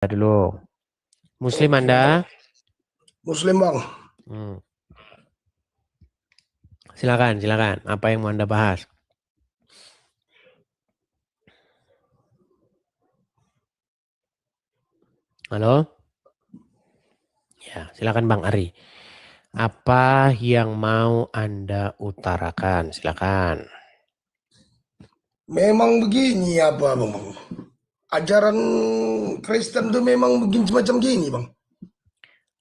Dulu. Muslim Anda? Muslim, Bang. Silakan. Apa yang mau Anda bahas? Halo? Ya, silakan Bang Ari. Apa yang mau Anda utarakan? Silakan. Memang begini apa, Bang? Ajaran Kristen itu memang begini semacam gini, Bang.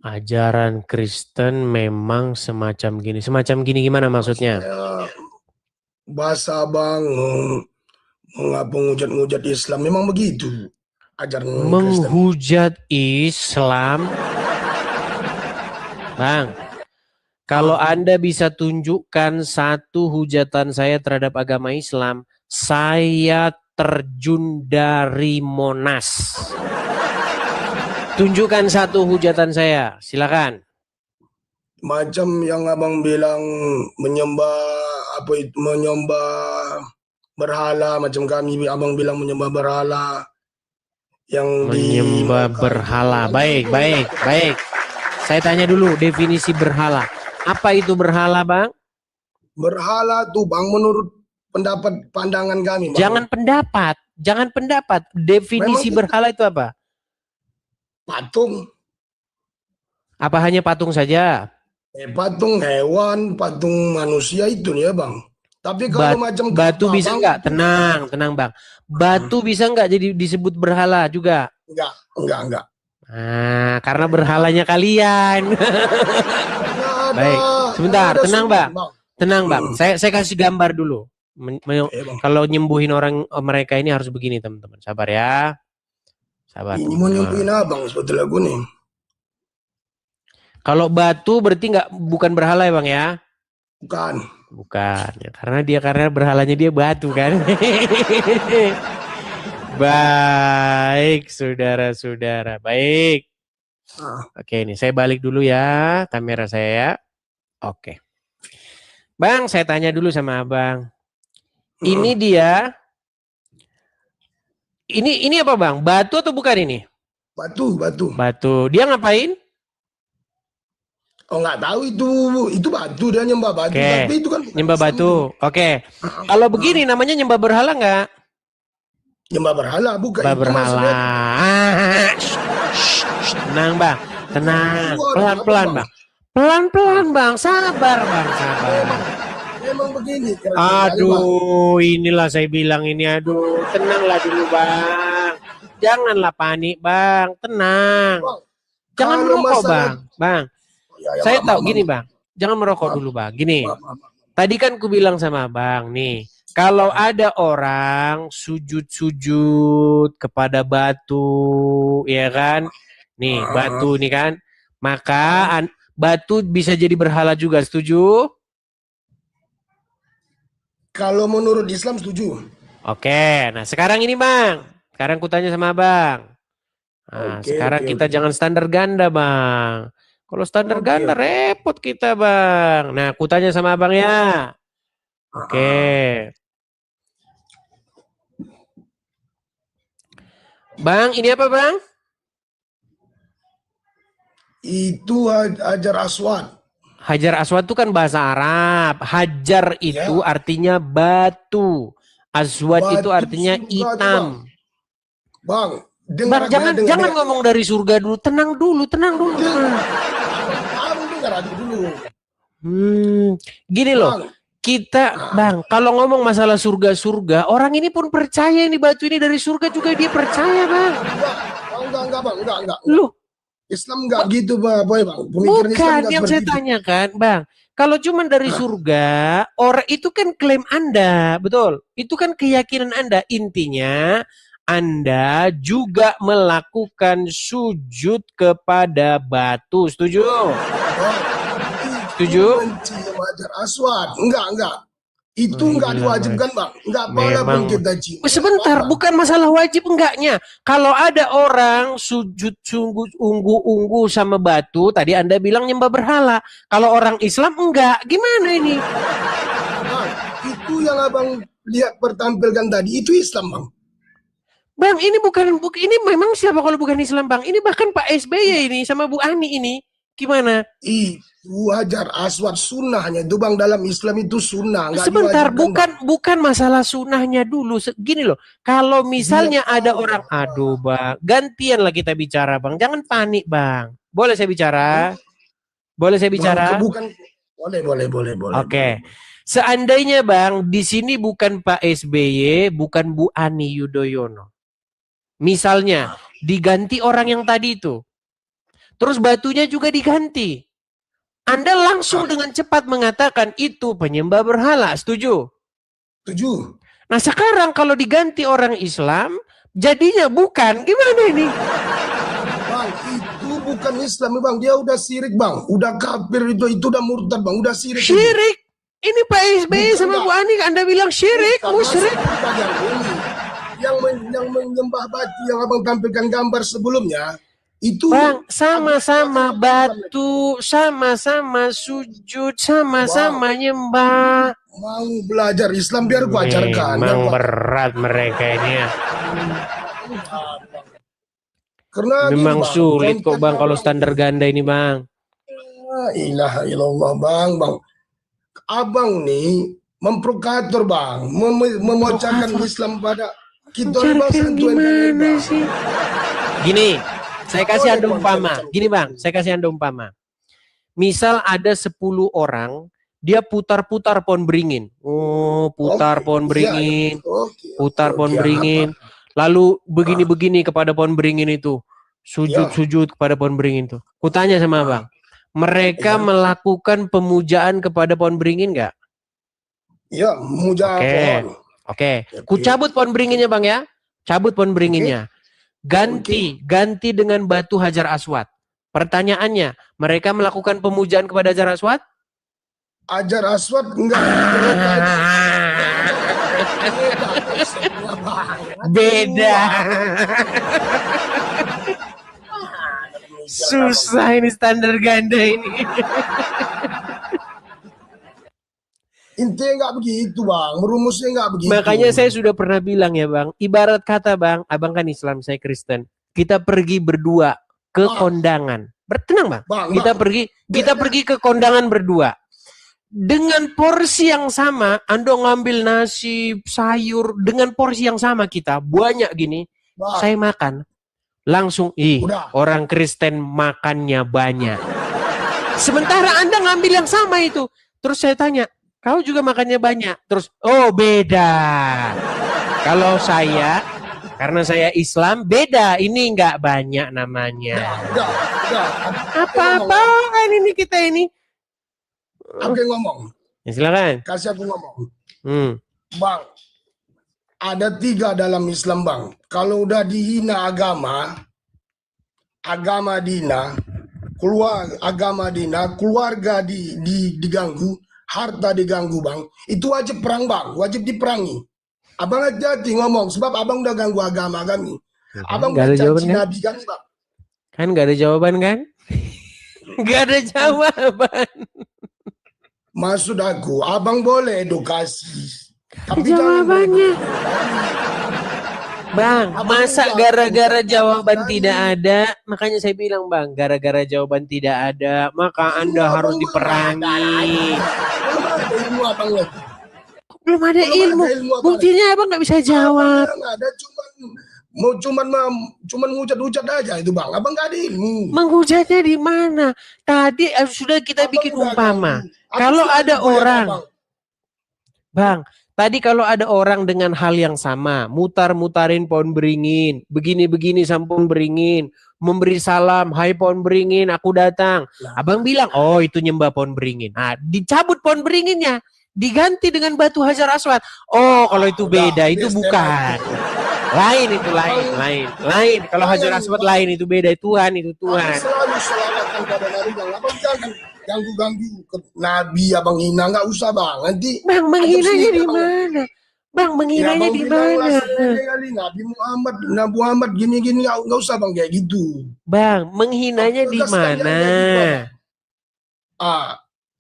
Ajaran Kristen memang semacam gini. Semacam gini gimana maksudnya? Bahasa Bang, mengapa ngujat-ngujat Islam, memang begitu ajaran Kristen. Menghujat Islam? Bang, kalau Anda bisa tunjukkan satu hujatan saya terhadap agama Islam, saya terjun dari Monas. Tunjukkan satu hujatan saya, silakan. Macam yang Abang bilang menyembah berhala, macam kami Abang bilang menyembah berhala yang menyembah berhala. Baik. Saya tanya dulu definisi berhala. Apa itu berhala, Bang? Berhala tuh, Bang, menurut pandangan kami, Bang. Jangan pendapat. Definisi berhala itu apa? Patung. Apa hanya patung saja? Patung hewan, patung manusia itu ya, Bang. Tapi kalau macam batu bisa nggak? Tenang, Bang. Batu bisa nggak jadi disebut berhala juga? Enggak. Nah, karena berhalanya kalian. Baik, sebentar, tenang Bang. Saya kasih gambar dulu. Kalau nyembuhin orang mereka ini harus begini, teman-teman. Sabar ya. Sabar. Ini mau nyembuhin Abang sebetulnya gue nih. Kalau batu berarti bukan berhala ya, Bang ya? Bukan. Ya, karena berhalanya dia batu kan. Baik, saudara-saudara. Baik. Oke, ini saya balik dulu ya kamera saya. Oke. Bang, saya tanya dulu sama Abang. Ini dia. Ini apa, Bang? Batu atau bukan ini? Batu. Dia ngapain? Oh, nggak tahu itu batu, dia nyembah batu. Tapi itu kan nyembah batu. Oke. Kalau begini namanya nyembah berhala nggak? Nyembah berhala bukan. Nyembah berhala. Tenang, Bang. Tenang. Pelan-pelan, Bang. Pelan-pelan, Bang. Sabar, Bang. Sabar. Memang begini. Aduh, inilah saya bilang ini. Aduh, tenanglah dulu, Bang. Janganlah panik, Bang. Tenang. Jangan merokok, Bang. Bang. Saya tahu gini, Bang. Jangan merokok dulu, Bang. Gini. Tadi kan ku bilang sama Bang nih, kalau ada orang sujud-sujud kepada batu, ya kan? Nih, batu nih kan. Maka batu bisa jadi berhala juga, setuju? Kalau menurut Islam setuju. Oke, nah sekarang ini Bang. Sekarang ku tanya sama Bang. Nah, sekarang kita jangan standar ganda, Bang. Kalau standar ganda repot kita, Bang. Nah, aku tanya sama Abang ya. Oke. Bang, ini apa, Bang? Itu Hajar Aswad. Hajar Aswad itu kan bahasa Arab. Hajar itu artinya batu. Aswad itu artinya hitam. Bang, Bang, jangan ngomong dari surga dulu. Tenang dulu. Gini loh. Kita, Bang, kalau ngomong masalah surga-surga, orang ini pun percaya ini batu ini dari surga juga dia percaya, Bang. Enggak, Bang, enggak. Loh, Islam enggak gitu, Bang. Bukan yang saya tanyakan, Bang. Kalau cuma dari surga, orang itu kan klaim Anda, betul? Itu kan keyakinan Anda. Intinya, Anda juga melakukan sujud kepada batu. Setuju? Setuju? Hajar Aswad. Enggak. Itu enggak diwajibkan, Bang. Enggak apa-apa pun kita cium. Sebentar, bukan masalah wajib enggaknya. Kalau ada orang sujud sungguh unggu-unggu sama batu, tadi Anda bilang nyembah berhala. Kalau orang Islam enggak, gimana ini? Bang, itu yang Abang lihat pertampilkan tadi, itu Islam, Bang. Bang, ini ini memang siapa kalau bukan Islam, Bang? Ini bahkan Pak SBY ini sama Bu Ani ini. Gimana? Itu Hajar Aswad sunnahnya itu Bang, dalam Islam itu sunnah, nggak Sebentar, diwajibkan Bang. bukan masalah sunahnya dulu. Gini loh, kalau Dia misalnya ada tahu orang, Bang. aduh Bang, gantian lah kita bicara Bang. Jangan panik Bang. Boleh saya bicara? Boleh saya Bang, bicara? bukan, boleh. Oke. Seandainya Bang, di sini bukan Pak SBY, bukan Bu Ani Yudhoyono. Misalnya, diganti orang yang tadi itu. Terus batunya juga diganti. Anda langsung dengan cepat mengatakan itu penyembah berhala. Setuju? Setuju. Nah sekarang kalau diganti orang Islam, jadinya bukan. Gimana ini? Bang, itu bukan Islam Bang, dia udah syirik Bang, udah kafir, itu udah murtad Bang, udah syirik. Syirik? Ini Pak SBY sama Bu Ani Anda bilang syirik, musyrik. Yang menyembah batu yang Abang tampilkan gambar sebelumnya, itu Bang, sama-sama batu, sama-sama sujud, sama-sama nyembah. Mau belajar Islam biar gua ajarkan. Memang berat mereka ini ya. Karena memang Bang, sulit kok Bang kalau standar ganda ini Bang. La ilaha illallah Bang. Abang nih memprovokator Bang, memocahkan Islam pada kita gimana sih? Gini, saya kasih Anda umpama. Gini Bang, saya kasih Anda umpama. Misal ada 10 orang, dia putar-putar pohon beringin. Oh, putar pohon beringin. Putar pohon beringin. Lalu begini-begini kepada pohon beringin itu. Sujud-sujud kepada pohon beringin itu. Kutanya sama Bang, mereka melakukan pemujaan kepada pohon beringin nggak? Ya, memuja pohon. Oke. Ku cabut pohon beringinnya Bang ya. Cabut pohon beringinnya. Ganti dengan batu Hajar Aswad. Pertanyaannya, mereka melakukan pemujaan kepada Hajar Aswad? Hajar Aswad enggak. Beda. Susah ini standar ganda ini. Intinya nggak begitu Bang, merumusnya nggak begitu. Makanya saya sudah pernah bilang ya Bang, ibarat kata Bang, Abang kan Islam, saya Kristen. Kita pergi berdua ke kondangan. Bertenang Bang. Kita pergi ke kondangan berdua. Dengan porsi yang sama, Anda ngambil nasi, sayur, dengan porsi yang sama kita, banyak gini, saya makan. Langsung, orang Kristen makannya banyak. Sementara Anda ngambil yang sama itu. Terus saya tanya, kau juga makannya banyak? Terus, oh beda. Kalau saya, karena saya Islam, beda. Ini nggak banyak namanya. Apa-apaan ini kita ini? Aku yang ngomong. Ya, silakan. Kasih aku ngomong. Bang, ada 3 dalam Islam Bang. Kalau udah dihina agama dina, keluarga diganggu, harta diganggu Bang, itu wajib perang Bang, wajib diperangi. Abang hati-hati ngomong, sebab abang udah ganggu agama kami. Abang gak ada jawaban kan? Nabi kan Bang. Kan gak ada jawaban kan? Gak ada jawaban. Maksud aku, abang boleh edukasi. Tapi jawabannya. Bang, masa gara-gara jawaban tidak ada, makanya saya bilang Bang, gara-gara jawaban tidak ada, maka Anda harus diperangi. Belum ada ilmu. Buktinya Abang nggak bisa jawab. Cuman ngucat-ngucat aja itu Bang. Abang nggak ada ilmu. Menghujatnya di mana? Tadi sudah kita bikin umpama. Kalau ada orang, Bang, tadi kalau ada orang dengan hal yang sama, mutar-mutarin pohon beringin, begini-begini sama pohon beringin, memberi salam, hai pohon beringin, aku datang. Abang bilang, oh itu nyembah pohon beringin. Nah, dicabut pohon beringinnya, diganti dengan batu Hajar Aswad. Oh, kalau itu beda, itu bukan. Lain itu lain. Kalau Hajar Aswad lain, itu beda. Tuhan itu Tuhan. Selalu selawatkan pada Nabi Bang. Abang jangan ganggu-ganggu ke Nabi, abang hina, nggak usah Bang. Nanti Bang, menghinanya di mana? Bang, menghinanya di mana? Nabi Muhammad gini-gini, nggak usah Bang kayak gitu. Bang, menghinanya di mana?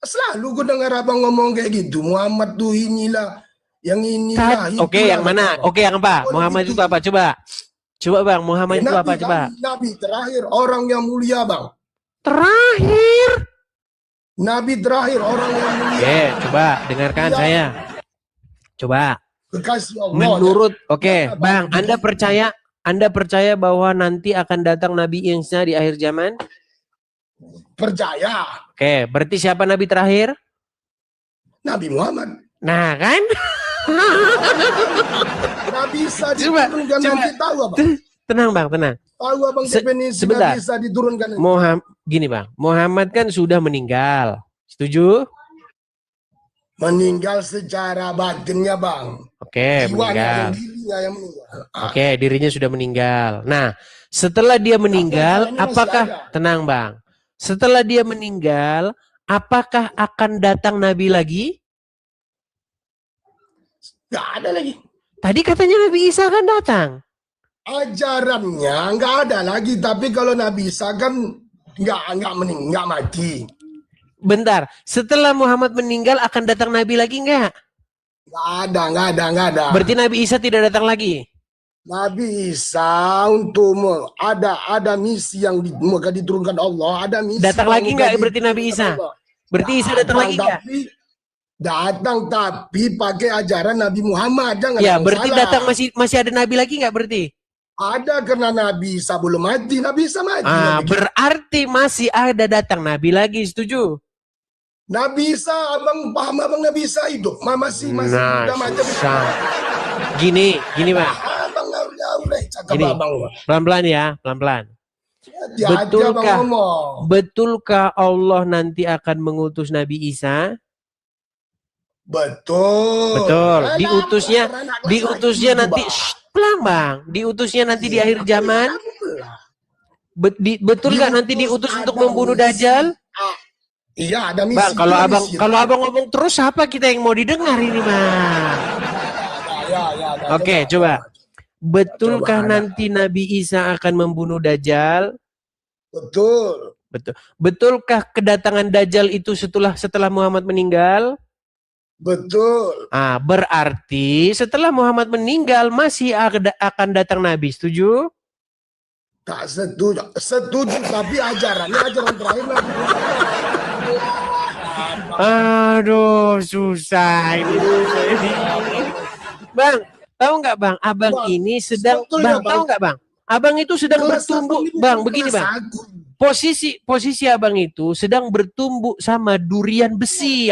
Selalu gue dengar abang ngomong kayak gitu. Muhammad tuh inilah, yang inilah. Oke, yang mana? Oke, yang apa? Muhammad itu apa? Coba. Coba bang, Muhammad itu apa? Coba. Nabi terakhir, orang yang mulia bang. Terakhir. Nabi terakhir, orang yang mulia. Oke, coba dengarkan saya. Coba. Kekasih Allah. Menurut, bang, Anda percaya bahwa nanti akan datang Nabi Isa di akhir zaman? Percaya. Oke, berarti siapa Nabi terakhir? Nabi Muhammad. Nah kan? Nabi Isa diturunkan nanti, tahu apa? Tenang bang, tenang. Tahu abang definisi sebentar. Nabi Isa diturunkan nanti? Gini bang, Muhammad kan sudah meninggal. Setuju? Meninggal secara batinnya bang. Oke, meninggal. Yang meninggal. Oke, dirinya sudah meninggal. Nah, setelah dia meninggal, apakah tenang bang? Setelah dia meninggal, apakah akan datang Nabi lagi? Nggak ada lagi. Tadi katanya Nabi Isa akan datang. Ajarannya nggak ada lagi, tapi kalau Nabi Isa kan nggak mati. Bentar, setelah Muhammad meninggal akan datang Nabi lagi nggak? Nggak ada. Berarti Nabi Isa tidak datang lagi? Nabi Isa untuk ada misi yang diturunkan Allah, ada misi. Datang lagi nggak berarti Nabi Isa? Berarti Isa datang lagi nggak? Datang tapi pakai ajaran Nabi Muhammad. Jangan ya, berarti salah. Datang masih ada Nabi lagi nggak berarti? Ada, karena Nabi Isa belum mati. Nabi Isa mati. Berarti masih ada datang Nabi lagi, setuju? Nabi Isa, abang paham abang Nabi Isa itu masih udah macam gini bang. Abang Gini, pelan-pelan ya, pelan-pelan. Betulkah Allah nanti akan mengutus Nabi Isa? Betul. Diutusnya nanti pelan bang. Diutusnya nanti di akhir zaman. Betul nggak nanti diutus untuk membunuh Dajjal? Iya, ada misi. Bang, kalau abang ngomong terus apa kita yang mau didengar ini bang? Oke, coba. Betulkah nanti Nabi Isa akan membunuh Dajjal? Betul. Betulkah kedatangan Dajjal itu setelah Muhammad meninggal? Betul. Berarti setelah Muhammad meninggal masih akan datang Nabi, setuju? Tak setuju, tapi ajaran terakhir Nabi. Aduh, susah ini. Bang, tahu nggak bang? Abang ini sedang, tahu nggak bang? Abang itu sedang bertumbuh, bang. Begini bang. Posisi abang itu sedang bertumbuh sama durian besi.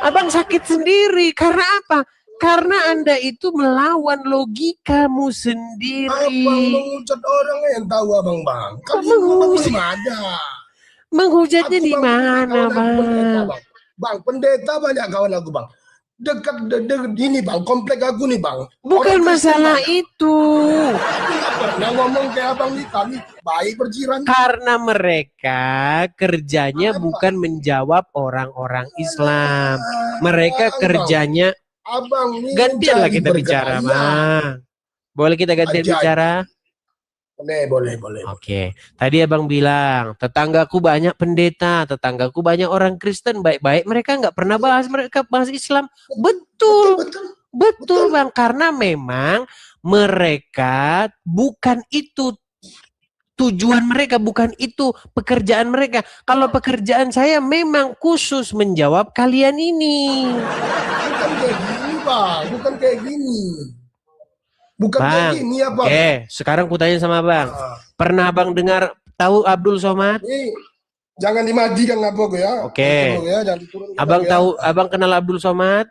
Abang sakit sendiri. Karena apa? Karena Anda itu melawan logikamu sendiri. Abang menghujat orang yang tahu abang bang. Kamu belum ada. Menghujatnya di mana bang? Bang, pendeta banyak kawan aku bang. Dekat ini bang, komplek aku nih bang. Bukan masalah itu. Aku nggak pernah ngomong kayak abang nih, kami baik berjiran. Karena mereka kerjanya bukan menjawab orang-orang Islam. Mereka kerjanya. Abang gantianlah kita bicara bang. Boleh kita gantian bicara? Boleh. Oke. Tadi abang bilang tetanggaku banyak pendeta, tetanggaku banyak orang Kristen baik-baik. Mereka nggak pernah bahas Islam. Betul bang. Karena memang mereka bukan itu tujuan mereka, bukan itu pekerjaan mereka. Kalau pekerjaan saya memang khusus menjawab kalian ini. Bukan kayak gini bang. Bukan bang, kayak gini ya bang. Sekarang kutanya sama bang. Pernah bang dengar tahu Abdul Somad? Jangan dimatikan apa ya. Oke. Abang tahu, abang kenal Abdul Somad?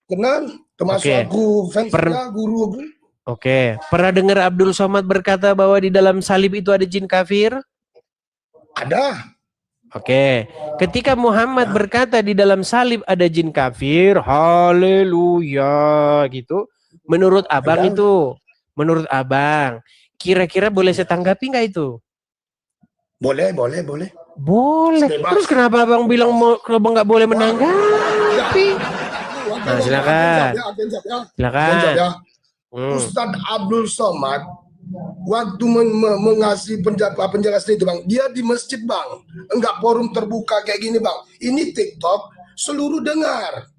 Kenal, termasuk aku fans guru aku. Oke. Pernah dengar Abdul Somad berkata bahwa di dalam salib itu ada jin kafir? Ada. Oke. Ketika Muhammad berkata di dalam salib ada jin kafir, haleluya gitu. Menurut abang menurut abang, kira-kira boleh saya tanggapi nggak itu? Boleh. Terus kenapa abang bilang abang nggak boleh menanggapi? Nah, silakan. Ustadz Abdul Somad waktu mengasih penjelasan itu bang, dia di masjid bang, enggak forum terbuka kayak gini bang. Ini TikTok seluruh dengar.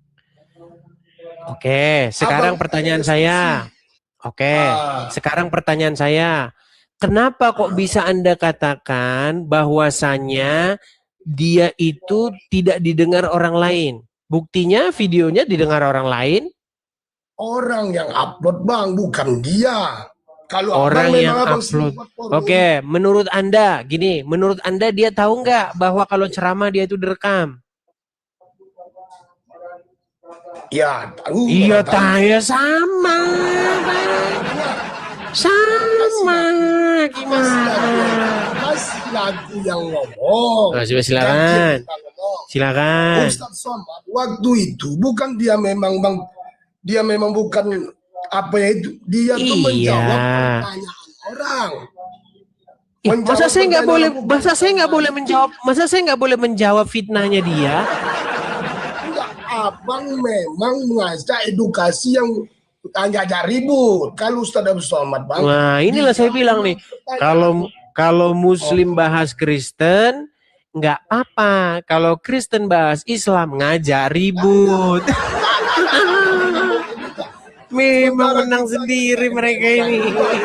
Oke, sekarang pertanyaan saya. Oke, Ah, sekarang pertanyaan saya, kenapa kok bisa Anda katakan bahwasannya dia itu tidak didengar orang lain? Buktinya videonya didengar orang lain, orang yang upload bang, bukan dia. Kalau abang orang yang memang abang upload. sempat forum, Oke, menurut Anda, gini, menurut Anda dia tahu nggak bahwa kalau ceramah dia itu direkam? ya tahu Iya, orang tahu. tanya sama, Bang. Sama, gimana? Kasih lagu yang ngomong. Oh, coba Gantian silakan, kita ngomong. silakan. Ustadz Somad waktu itu bukan dia memang bang, dia memang bukan apa ya itu, dia tuh menjawab Iya. pertanyaan orang. Ih, masa Menjawab saya nggak pertanyaan boleh, orang bukan masa saya nggak boleh orang. menjawab, masa saya nggak boleh menjawab fitnahnya dia? Enggak, abang memang mengajak edukasi yang ngajak ribut. Kalau Ustadz Abdul Somad bang, Nah, inilah saya dijawab bilang dengan nih, pertanyaan. kalau kalau Oh, Muslim bahas Kristen, nggak apa-apa. Kalau Kristen bahas Islam, ngajak ribut. Memang sementara menang kita sendiri mereka ngajak ini. ribut.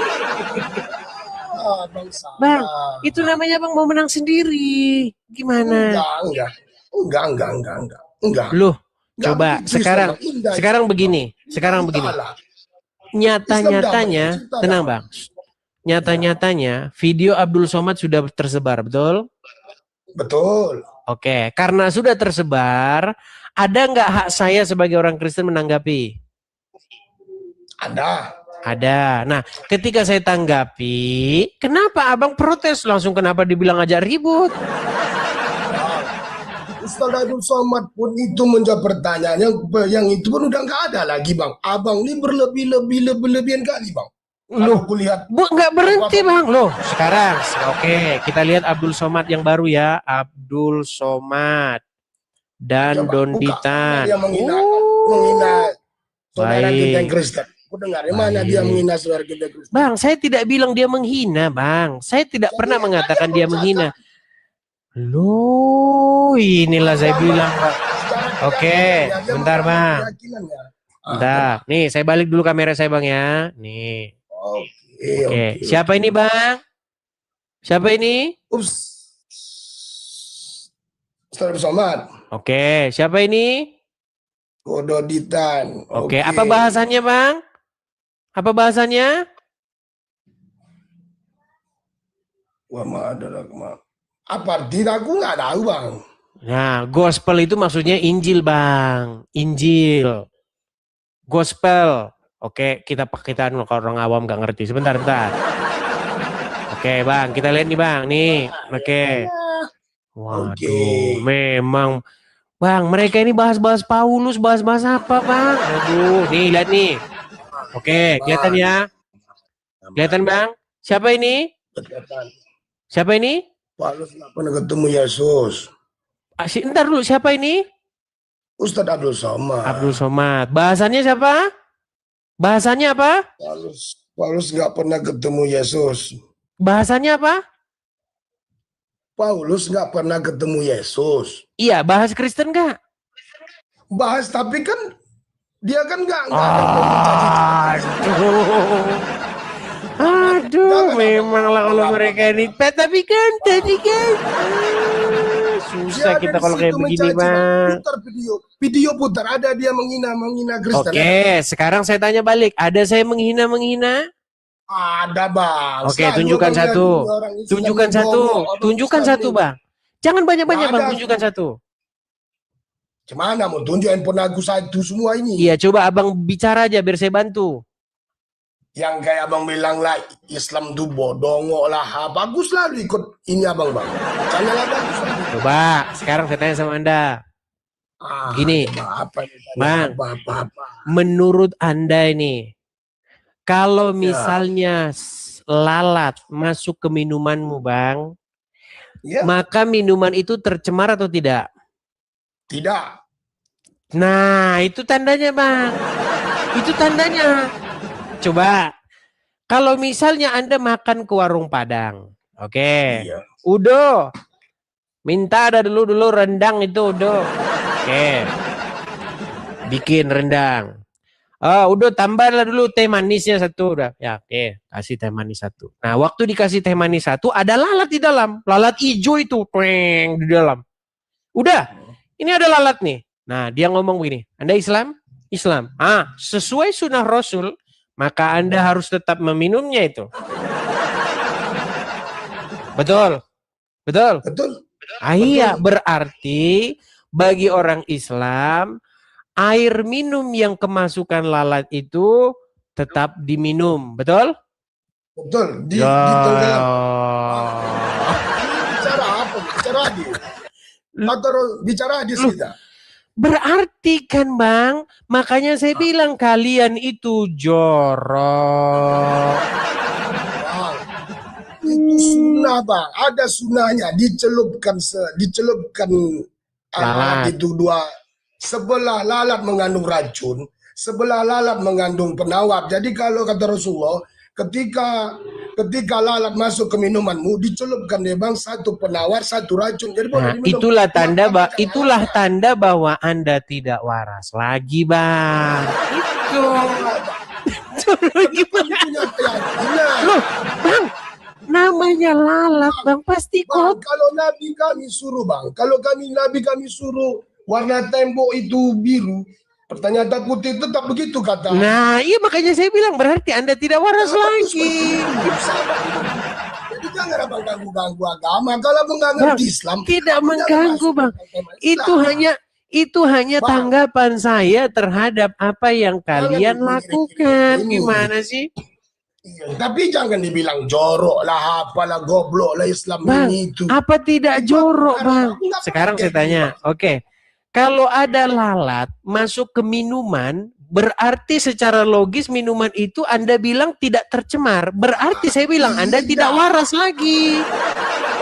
Bang Bang, salah. itu namanya bang mau menang sendiri. Gimana? Enggak. Loh, Enggak coba begitu Islam, sekarang, Bang. Indah sekarang Islam, Bang. begini, Enggak sekarang begini. salah. Islam damai, Nyata-nyatanya, cinta tenang damai. bang. Nyata-nyatanya video Abdul Somad sudah tersebar, betul? Betul. Oke, karena sudah tersebar, ada nggak hak saya sebagai orang Kristen menanggapi? Ada. Ada. Nah, ketika saya tanggapi, kenapa abang protes langsung? Kenapa dibilang aja ribut? Ustaz Abdul Somad pun itu menjawab pertanyaan yang itu pun udah nggak ada lagi bang. Abang ini berlebihan kali bang. Kalau Loh, kulihat bu nggak berhenti apa bang. Loh, sekarang, oke, kita lihat Abdul Somad yang baru ya, Abdul Somad dan coba buka mana dia Donditan. menghina saudara kita yang Baik, Kristen. Aku dengar mana dia baik. menghina saudara kita yang Kristen. Bang, saya tidak bilang dia menghina, bang. Saya tidak Jadi pernah kan dia mengatakan dia mencatat menghina. Loh, inilah saya agama bilang, bang. secara Oke, keyakinannya, dia bentar, mengamalkan bang. keyakinannya. Bentar. Nih, saya balik dulu kamera saya, bang ya. Nih. Oke, siapa Oke. ini, bang? Siapa ini? Ups. Ustaz Somad. Oke, siapa ini? Kododitan. Oke, Oke. apa bahasannya, bang? Apa bahasannya? Wah, apa artinya aku nggak tahu bang. Nah, gospel itu maksudnya Injil, bang. Injil. Gospel. Oke, kita kalau orang awam nggak ngerti. Sebentar, bentar. Oke, bang, kita lihat nih, bang. Nih, oke. Oke. Waduh, memang, bang. Mereka ini bahas-bahas Paulus, bahas-bahas apa, bang? Aduh, nih lihat nih. Oke, kelihatan ya. Kelihatan, bang. Siapa ini? Kelihatan. Siapa ini? Paulus nggak pernah ketemu Yesus. Ntar dulu, siapa ini? Ustadz Abdul Somad. Abdul Somad. Bahasannya siapa? Bahasannya apa? Paulus nggak pernah ketemu Yesus. Bahasannya apa? Paulus nggak pernah ketemu Yesus. Iya, bahas Kristen nggak? Bahas tapi kan dia kan nggak ada komunikasi. Aduh, memanglah kalau mereka ini. Tapi kan tadi kan susah kita kalau kayak begini, bang. Putar video putar ada dia menghina Kristen. Oke, sekarang saya tanya balik. Ada saya menghina? Ada bang. Oke, tunjukkan satu. Tunjukkan satu. Tunjukkan satu, bang. Jangan banyak-banyak, bang. Tunjukkan satu. Gimana mau tunjuk handphone aku satu semua ini? Iya, coba abang bicara aja biar saya bantu. Yang kayak abang bilang lah Islam tuh bodongok lah. Bagus selalu ikut ini abang bang. Channel abang selalu. Coba, sekarang saya tanya sama Anda. Gini, bang. Menurut Anda ini, kalau misalnya lalat masuk ke minumanmu, bang, maka minuman itu tercemar atau tidak? Tidak. Nah, itu tandanya, bang. Itu tandanya. Coba, kalau misalnya Anda makan ke warung Padang, oke. Iya. Udo, minta ada dulu rendang itu, Udo. Oke. Bikin rendang. Udah tambahlah dulu teh manisnya satu udah. Ya, oke, kasih teh manis satu. Nah, waktu dikasih teh manis satu ada lalat di dalam. Lalat hijau itu, di dalam. Udah, ini ada lalat nih. Nah, dia ngomong begini, Anda Islam? Islam. Sesuai sunnah Rasul, maka Anda harus tetap meminumnya itu. Betul? Betul? Betul. Iya, berarti bagi orang Islam, air minum yang kemasukan lalat itu tetap diminum, betul? Betul. Ya. Bicara apa? Bicara hadis. Atau bicara hadis kita. Berarti kan Bang, makanya saya bilang kalian itu jorok. Itu sunnah Bang, ada sunnahnya, dicelupkan Lalat. itu dua. Sebelah lalat mengandung racun, sebelah lalat mengandung penawar. Jadi kalau kata Rasulullah, ketika lalat masuk ke minumanmu, dicelupkan deh Bang, satu penawar, satu racun. Jadi boleh diminum. Itulah tanda bahwa Anda tidak waras lagi Bang. Itu. Punya keyakinan. Loh, Bang, namanya lalat Bang, pasti Bang, kok. kalau Nabi kami suruh Bang, kalau Nabi kami suruh warna tembok itu biru, ternyata putih, tetap begitu kata. Nah, iya makanya saya bilang berarti Anda tidak waras lagi. Jadi jangan Abang ganggu agama. Kalau Abang nggak ngerti Islam, tidak Abang mengganggu Bang. Itu hanya Bang, tanggapan saya terhadap apa yang kalian lakukan. Gimana sih? Iya, tapi jangan dibilang jorok lah, apalah goblok lah Islam Bang, ini itu. apa tidak jorok Bang? Sekarang saya tanya, oke. Kalau ada lalat masuk ke minuman, berarti secara logis minuman itu Anda bilang tidak tercemar. Berarti saya bilang Anda tidak waras lagi.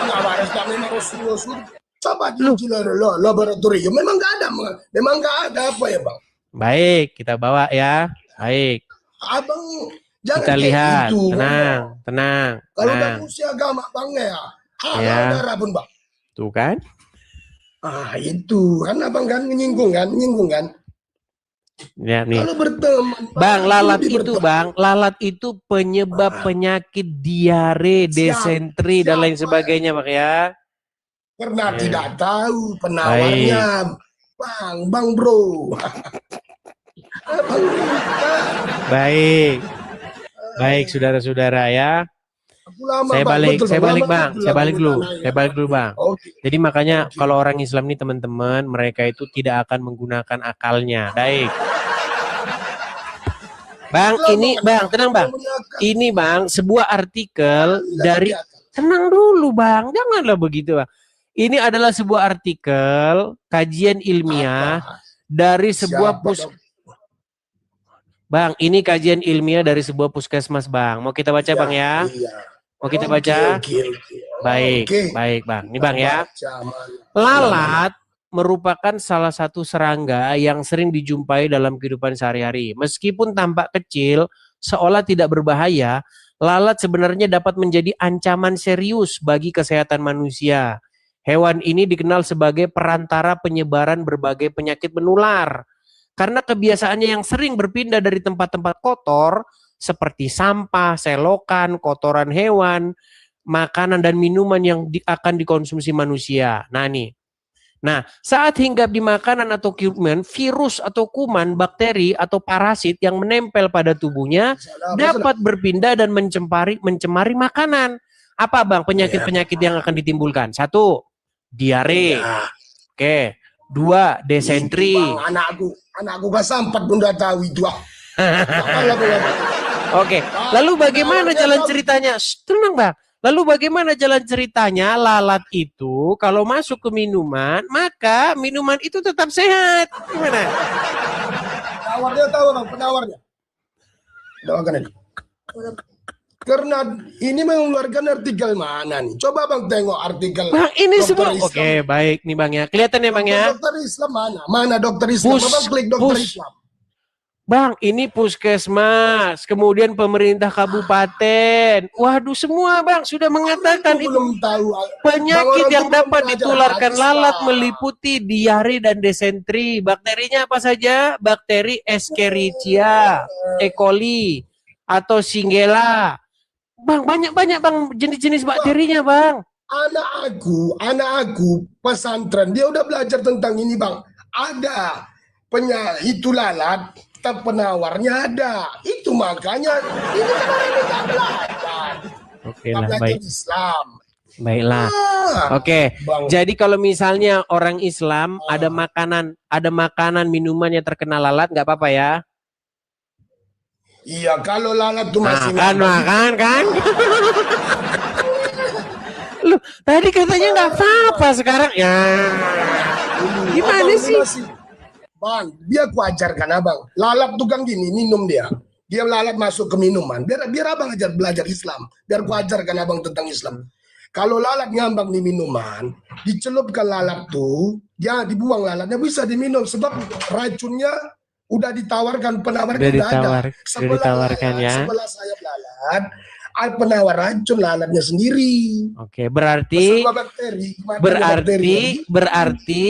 Nggak waras, memang Rasulullah suruh. Coba diuji laboratorium. Memang nggak ada apa ya Bang? Baik, kita bawa ya. Baik. Abang jangan kita lihat. itu. Tenang. Kalau udah fungsi agama Bang ya, halal darah pun Bang. Tuh kan? Itu kan Abang kan menyinggung kan? Ya nih. Kalau berteman Bang, lalat itu penyebab penyakit diare, desentri dan lain sebagainya Bang ya. Karena tidak tahu penawarnya. Bang bro. Baik saudara-saudara ya. Saya balik dulu Bang. Jadi makanya kalau orang Islam ini teman-teman, mereka itu tidak akan menggunakan akalnya. Baik. Bang, tenang Bang. Ini Bang, sebuah artikel dari, tenang dulu Bang, janganlah begitu Bang. Ini adalah sebuah artikel kajian ilmiah dari sebuah Bang, ini kajian ilmiah dari sebuah puskesmas Bang. Mau kita baca Bang ya? Mau kita baca? Baik Bang. Ini Bang ya. Lalat merupakan salah satu serangga yang sering dijumpai dalam kehidupan sehari-hari. Meskipun tampak kecil, seolah tidak berbahaya, lalat sebenarnya dapat menjadi ancaman serius bagi kesehatan manusia. Hewan ini dikenal sebagai perantara penyebaran berbagai penyakit menular. Karena kebiasaannya yang sering berpindah dari tempat-tempat kotor, seperti sampah, selokan, kotoran hewan, makanan dan minuman yang akan dikonsumsi manusia. Nah, saat hinggap di makanan atau minuman, virus atau kuman, bakteri atau parasit yang menempel pada tubuhnya dapat berpindah dan mencemari makanan. Apa Bang penyakit-penyakit yang akan ditimbulkan? 1, diare. Oke. 2, desentri. Anakku gak sampat pun udah tahu itu. Oke. Lalu bagaimana jalan ceritanya? Tenang Bang. Lalu bagaimana jalan ceritanya lalat itu kalau masuk ke minuman, maka minuman itu tetap sehat. Gimana? Penawarnya. Doakan aja. Karena ini mengeluarkan artikel mana nih? Coba Bang tengok artikel. Bang, ini semua. Oke, baik nih Bang ya. Kelihatan ya Bang ya. Dokter Islam mana? Mana dokter Islam? Abang klik dokter Islam. Bang, ini puskesmas, kemudian pemerintah kabupaten. Waduh, semua Bang sudah mengatakan Itu itu belum tahu. penyakit Orang itu yang belum dapat belajar ditularkan hadis, lalat Pak. meliputi diare dan desentri. Bakterinya apa saja? Bakteri Escherichia, E. coli, atau Shigella. Bang, banyak-banyak Bang jenis-jenis bakterinya Bang. Anak aku pesantren, dia udah belajar tentang ini Bang. Ada itu lalat, penawarnya ada. Itu makanya ini kan orang yang nggak belajar. Oke Nggak lah, belajar baik. Islam. Baiklah. Ah, Oke. Bang. Jadi kalau misalnya orang Islam ada makanan minuman yang terkena lalat nggak apa-apa ya? Iya, kalau lalat tuh masih Kan, makan kan? Lu tadi katanya nggak apa-apa sekarang ya. Gimana sih? Bang, dia ku ajarkan abang. Lalat tukang gini, minum dia. Dia lalat masuk ke minuman. Biar abang belajar Islam. Biar ku ajarkan abang tentang Islam. Kalau lalat ngambang di minuman, dicelupkan lalat tuh, ya dibuang lalatnya bisa diminum sebab racunnya udah ditawarkan penawarnya udah ada. Ditawarkan ya. Sebelah sayap lalat, penawar racun lalatnya sendiri. Oke, berarti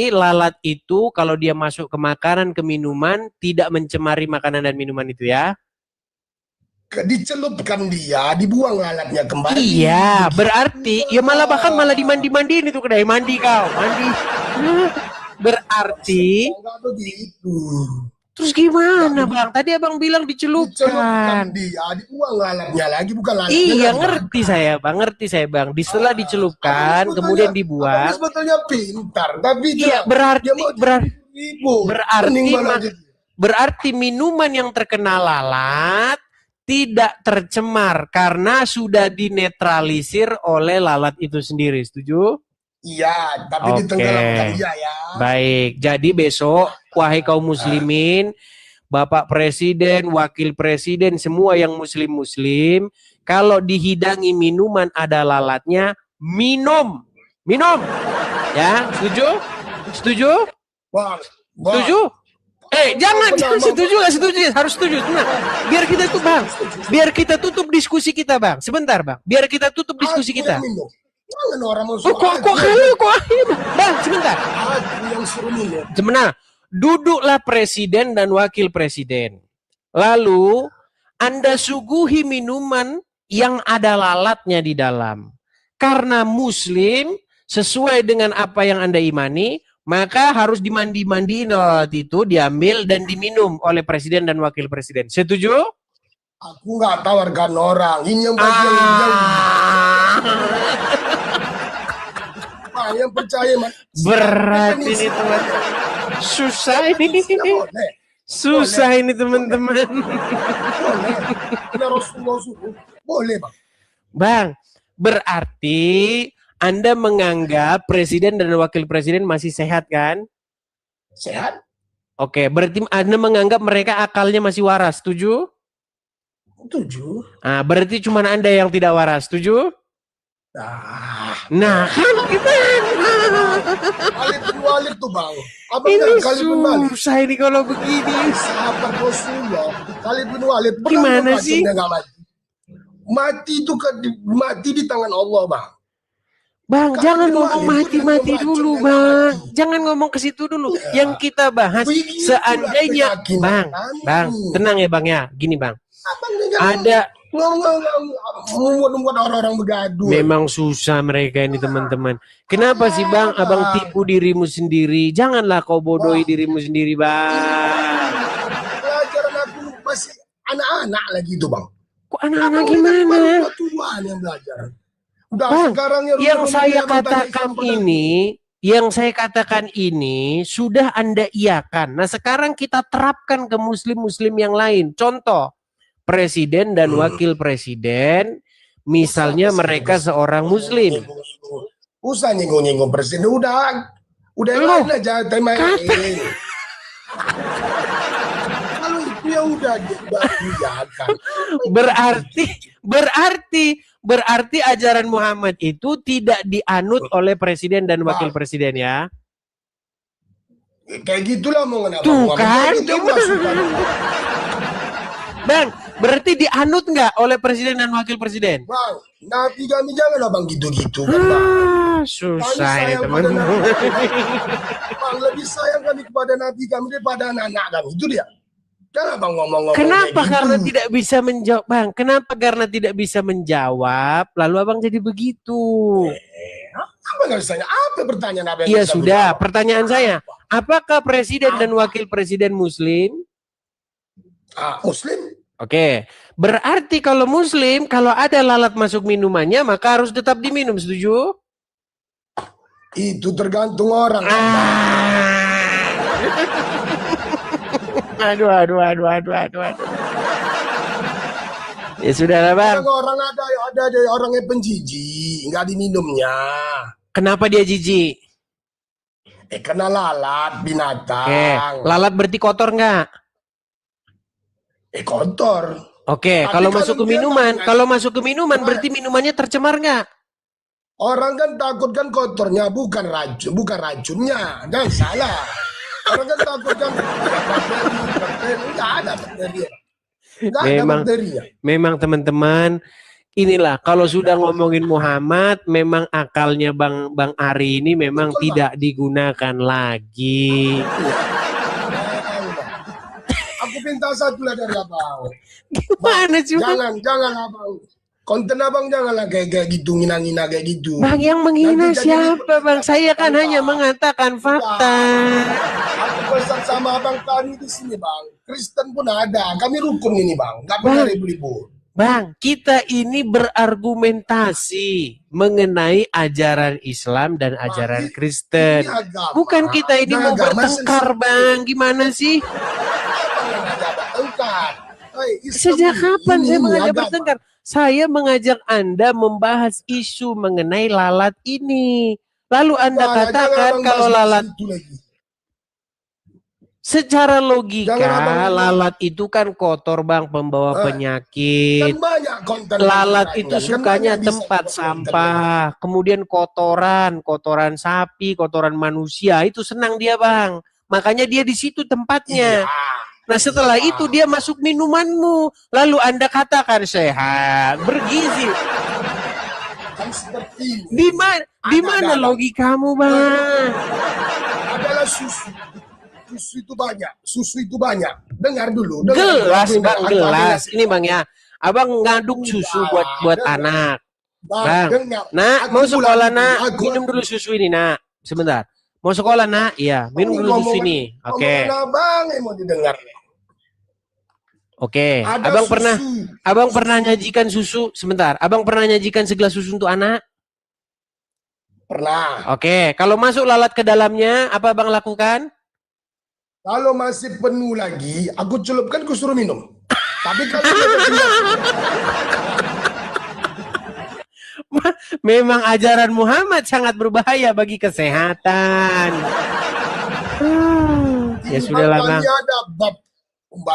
lalat itu kalau dia masuk ke makanan ke minuman tidak mencemari makanan dan minuman itu ya. Dicelupkan dia, dibuang lalatnya kembali. Iya, berarti ya bahkan malah dimandi-mandiin itu kedai mandi kau, mandi. Berarti terus gimana Bang? Tadi Abang bilang dicelupkan. Dia dibuang lalatnya lagi, bukan lalatnya. Iya, ngerti saya Bang. Setelah dicelupkan, kemudian dibuang. Sebetulnya pintar, tapi iya, berarti minuman yang terkena lalat tidak tercemar karena sudah dinetralisir oleh lalat itu sendiri. Setuju? Iya, tapi ditenggelamkan dia ya. Baik, jadi besok wahai kaum muslimin, Bapak Presiden, Wakil Presiden, semua yang muslim-muslim, kalau dihidangi minuman ada lalatnya, minum. Ya, setuju? Bang. Setuju? Jangan setuju, harus setuju. Nah, biar kita tutup diskusi kita Bang. Sebentar Bang, biar kita tutup diskusi kita. Jangan orang mau Bang, sebentar. Sebenarnya, duduklah presiden dan wakil presiden. Lalu, Anda suguhi minuman yang ada lalatnya di dalam. Karena muslim, sesuai dengan apa yang Anda imani, maka harus dimandi-mandiin lalat itu, diambil dan diminum oleh presiden dan wakil presiden. Setuju? Aku nggak tawarkan orang. Ini yang bagian yang percaya berat ini teman. Susah ini teman-teman. Boleh Bang. Bang, berarti Anda menganggap presiden dan wakil presiden masih sehat kan? Sehat. Oke, berarti Anda menganggap mereka akalnya masih waras, setuju? Setuju. Berarti cuma Anda yang tidak waras, setuju? Nah, kan gimana? Khalid bin Walid tuh Bang. Ini susah ini kalau begini. Sahabat Rasulullah, Khalid bin Walid. Gimana sih? Mati itu mati di tangan Allah Bang. Bang, jangan ngomong mati-mati dulu, Bang. Jangan ngomong ke situ dulu. Yang kita bahas seandainya, Bang, tenang ya, Bang ya. Gini, Bang. Ada membuat orang-orang begaduh. Memang susah mereka ini, teman-teman. Kenapa sih, Bang? Abang tipu dirimu sendiri. Janganlah kau bodohi dirimu sendiri, Bang. Pelajaran aku masih anak-anak lagi itu, Bang. Kok anak-anak gimana? Tuhan yang belajar. Bang, yang saya katakan ini sudah Anda iakan. Nah, sekarang kita terapkan ke muslim-muslim yang lain. Contoh, presiden dan wakil presiden, misalnya mereka seorang muslim. Usah nyinggung-nyinggung presiden, udah lain aja tema ini. Kalau itu ya udah dibiarkan. Berarti ajaran Muhammad itu tidak dianut oleh presiden dan wakil presiden ya. Kayak gitulah mau kenapa. Tuh kan. Bang, berarti dianut nggak oleh presiden dan wakil presiden? Bang, nabi kami janganlah bang gitu-gitu kan bang. Kami Susah ini sayang pada teman. nabi kami, bang. Lebih sayang kami kepada nabi kami daripada anak-anak kami. Itu dia. Jangan bang ngomong-ngomong Kenapa? kayak gitu. Karena tidak bisa menjawab, Bang. Kenapa? Karena tidak bisa menjawab, lalu abang jadi begitu. Apa nggak bisa? Apa pertanyaan apa yang Iya bisa sudah. menjawab? Pertanyaan saya, apakah presiden dan wakil presiden Muslim? Muslim? Oke, berarti kalau Muslim, kalau ada lalat masuk minumannya, maka harus tetap diminum. Setuju? Itu tergantung orang. Aduh. Ya sudah lah bang. Orang ada orang yang penjijik, nggak diminumnya. Kenapa dia jijik? Kena lalat binatang. Oke, lalat berarti kotor nggak? Kotor. Oke, Tapi kalau masuk ke minuman, kalau masuk ke minuman Gimana? berarti minumannya tercemar nggak? Orang kan takut kan kotornya, bukan racunnya. Jangan salah. Orang kan takut kan bakteri, nggak ada bakteri. Nggak ada bakterinya. Memang teman-teman, inilah kalau sudah ngomongin Muhammad, memang akalnya Bang Ari ini memang Betul, tidak digunakan lagi. Aku minta satu lah dari abang. Gimana sih Bang? Jangan abang. Konten abang janganlah kayak gitu, ngina-ngina kayak gitu. Bang, yang menghina Nanti siapa Bang? Saya kan hanya mengatakan fakta. Aku pesan sama abang kami di sini bang. Kristen pun ada. Kami rukun ini bang. Gak pernah ribut-ribut. Bang, kita ini berargumentasi mengenai ajaran Islam dan ajaran Kristen. Bukan kita ini mau bertengkar, Bang. Gimana sih? Sejak kapan saya mengajak bertengkar? Saya mengajak Anda membahas isu mengenai lalat ini. Lalu Anda katakan kalau lalat secara logika lalat itu kan kotor bang, pembawa penyakit. Kan banyak konten lalat itu sukanya tempat sampah, kemudian kotoran sapi, kotoran manusia itu senang dia bang. Makanya dia di situ tempatnya. Nah setelah itu dia masuk minumanmu, lalu Anda katakan sehat, bergizi. Di mana logikamu bang? Adalah susu. Susu itu banyak. Dengar dulu. Gelas bang, gelas. Ini bang ya, abang ngaduk susu buat anak. Bang, nak mau sekolah nak, minum dulu susu ini nak. Sebentar. Mau sekolah nak? Iya, minum dulu susu ini. Oke. Bang, mau didengar. Oke. Abang pernah nyajikan susu? Sebentar. Abang pernah nyajikan segelas susu untuk anak? Pernah. Oke. Kalau masuk lalat ke dalamnya, apa abang lakukan? Kalau masih penuh lagi, aku celupkan, aku suruh minum. Tapi kalau memang ajaran Muhammad sangat berbahaya bagi kesehatan. Ya sudahlah bang.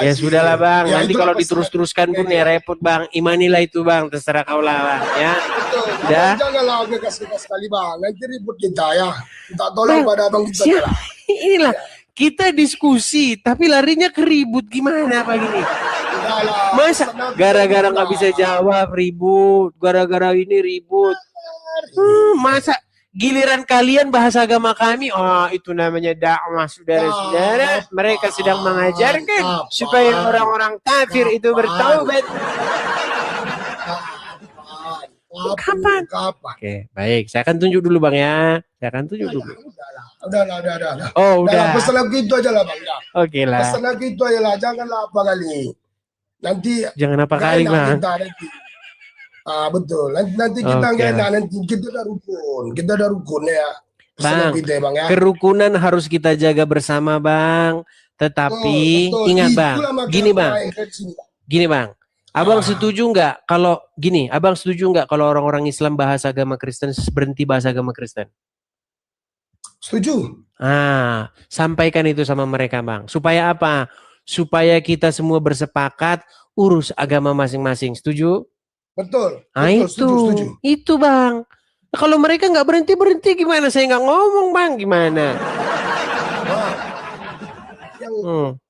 Ya sudahlah bang. Nanti kalau diterus-teruskan pun ya repot bang. Imanilah itu bang. Terserah kau lah bang. Ya. Udah. Janganlah gas-gas sekali bang. Nanti ribut kita ya. Minta tolong pada abang kita. Inilah. Kita diskusi, tapi larinya ke ribut gimana Pak gini? Masa gara-gara nggak bisa jawab ribut, gara-gara ini ribut. Masa giliran kalian bahasa agama kami, oh itu namanya dakwah saudara-saudara. Mereka sedang mengajarkan supaya orang-orang kafir itu bertaubat. Kapan? Oke, baik. Saya akan tunjuk dulu bang ya. Saya akan tunjuk dulu. Udah. Oh, udah. Pesan lagi itu aja lah bang. Oke lah. Pesan lagi itu aja lah. Janganlah apa kali. Nanti. Jangan apa kali bang. Betul. Nanti kita nggak enak. Nanti kita udah rukun ya. Bang, ya. Kerukunan harus kita jaga bersama bang. Tetapi ingat bang. Gini bang. Abang setuju nggak kalau gini? Abang setuju nggak kalau orang-orang Islam bahas agama Kristen berhenti bahas agama Kristen? Setuju. Sampaikan itu sama mereka bang. Supaya apa? Supaya kita semua bersepakat urus agama masing-masing. Setuju? Betul. Setuju. Itu bang. Nah, kalau mereka nggak berhenti gimana? Saya nggak ngomong bang. Gimana?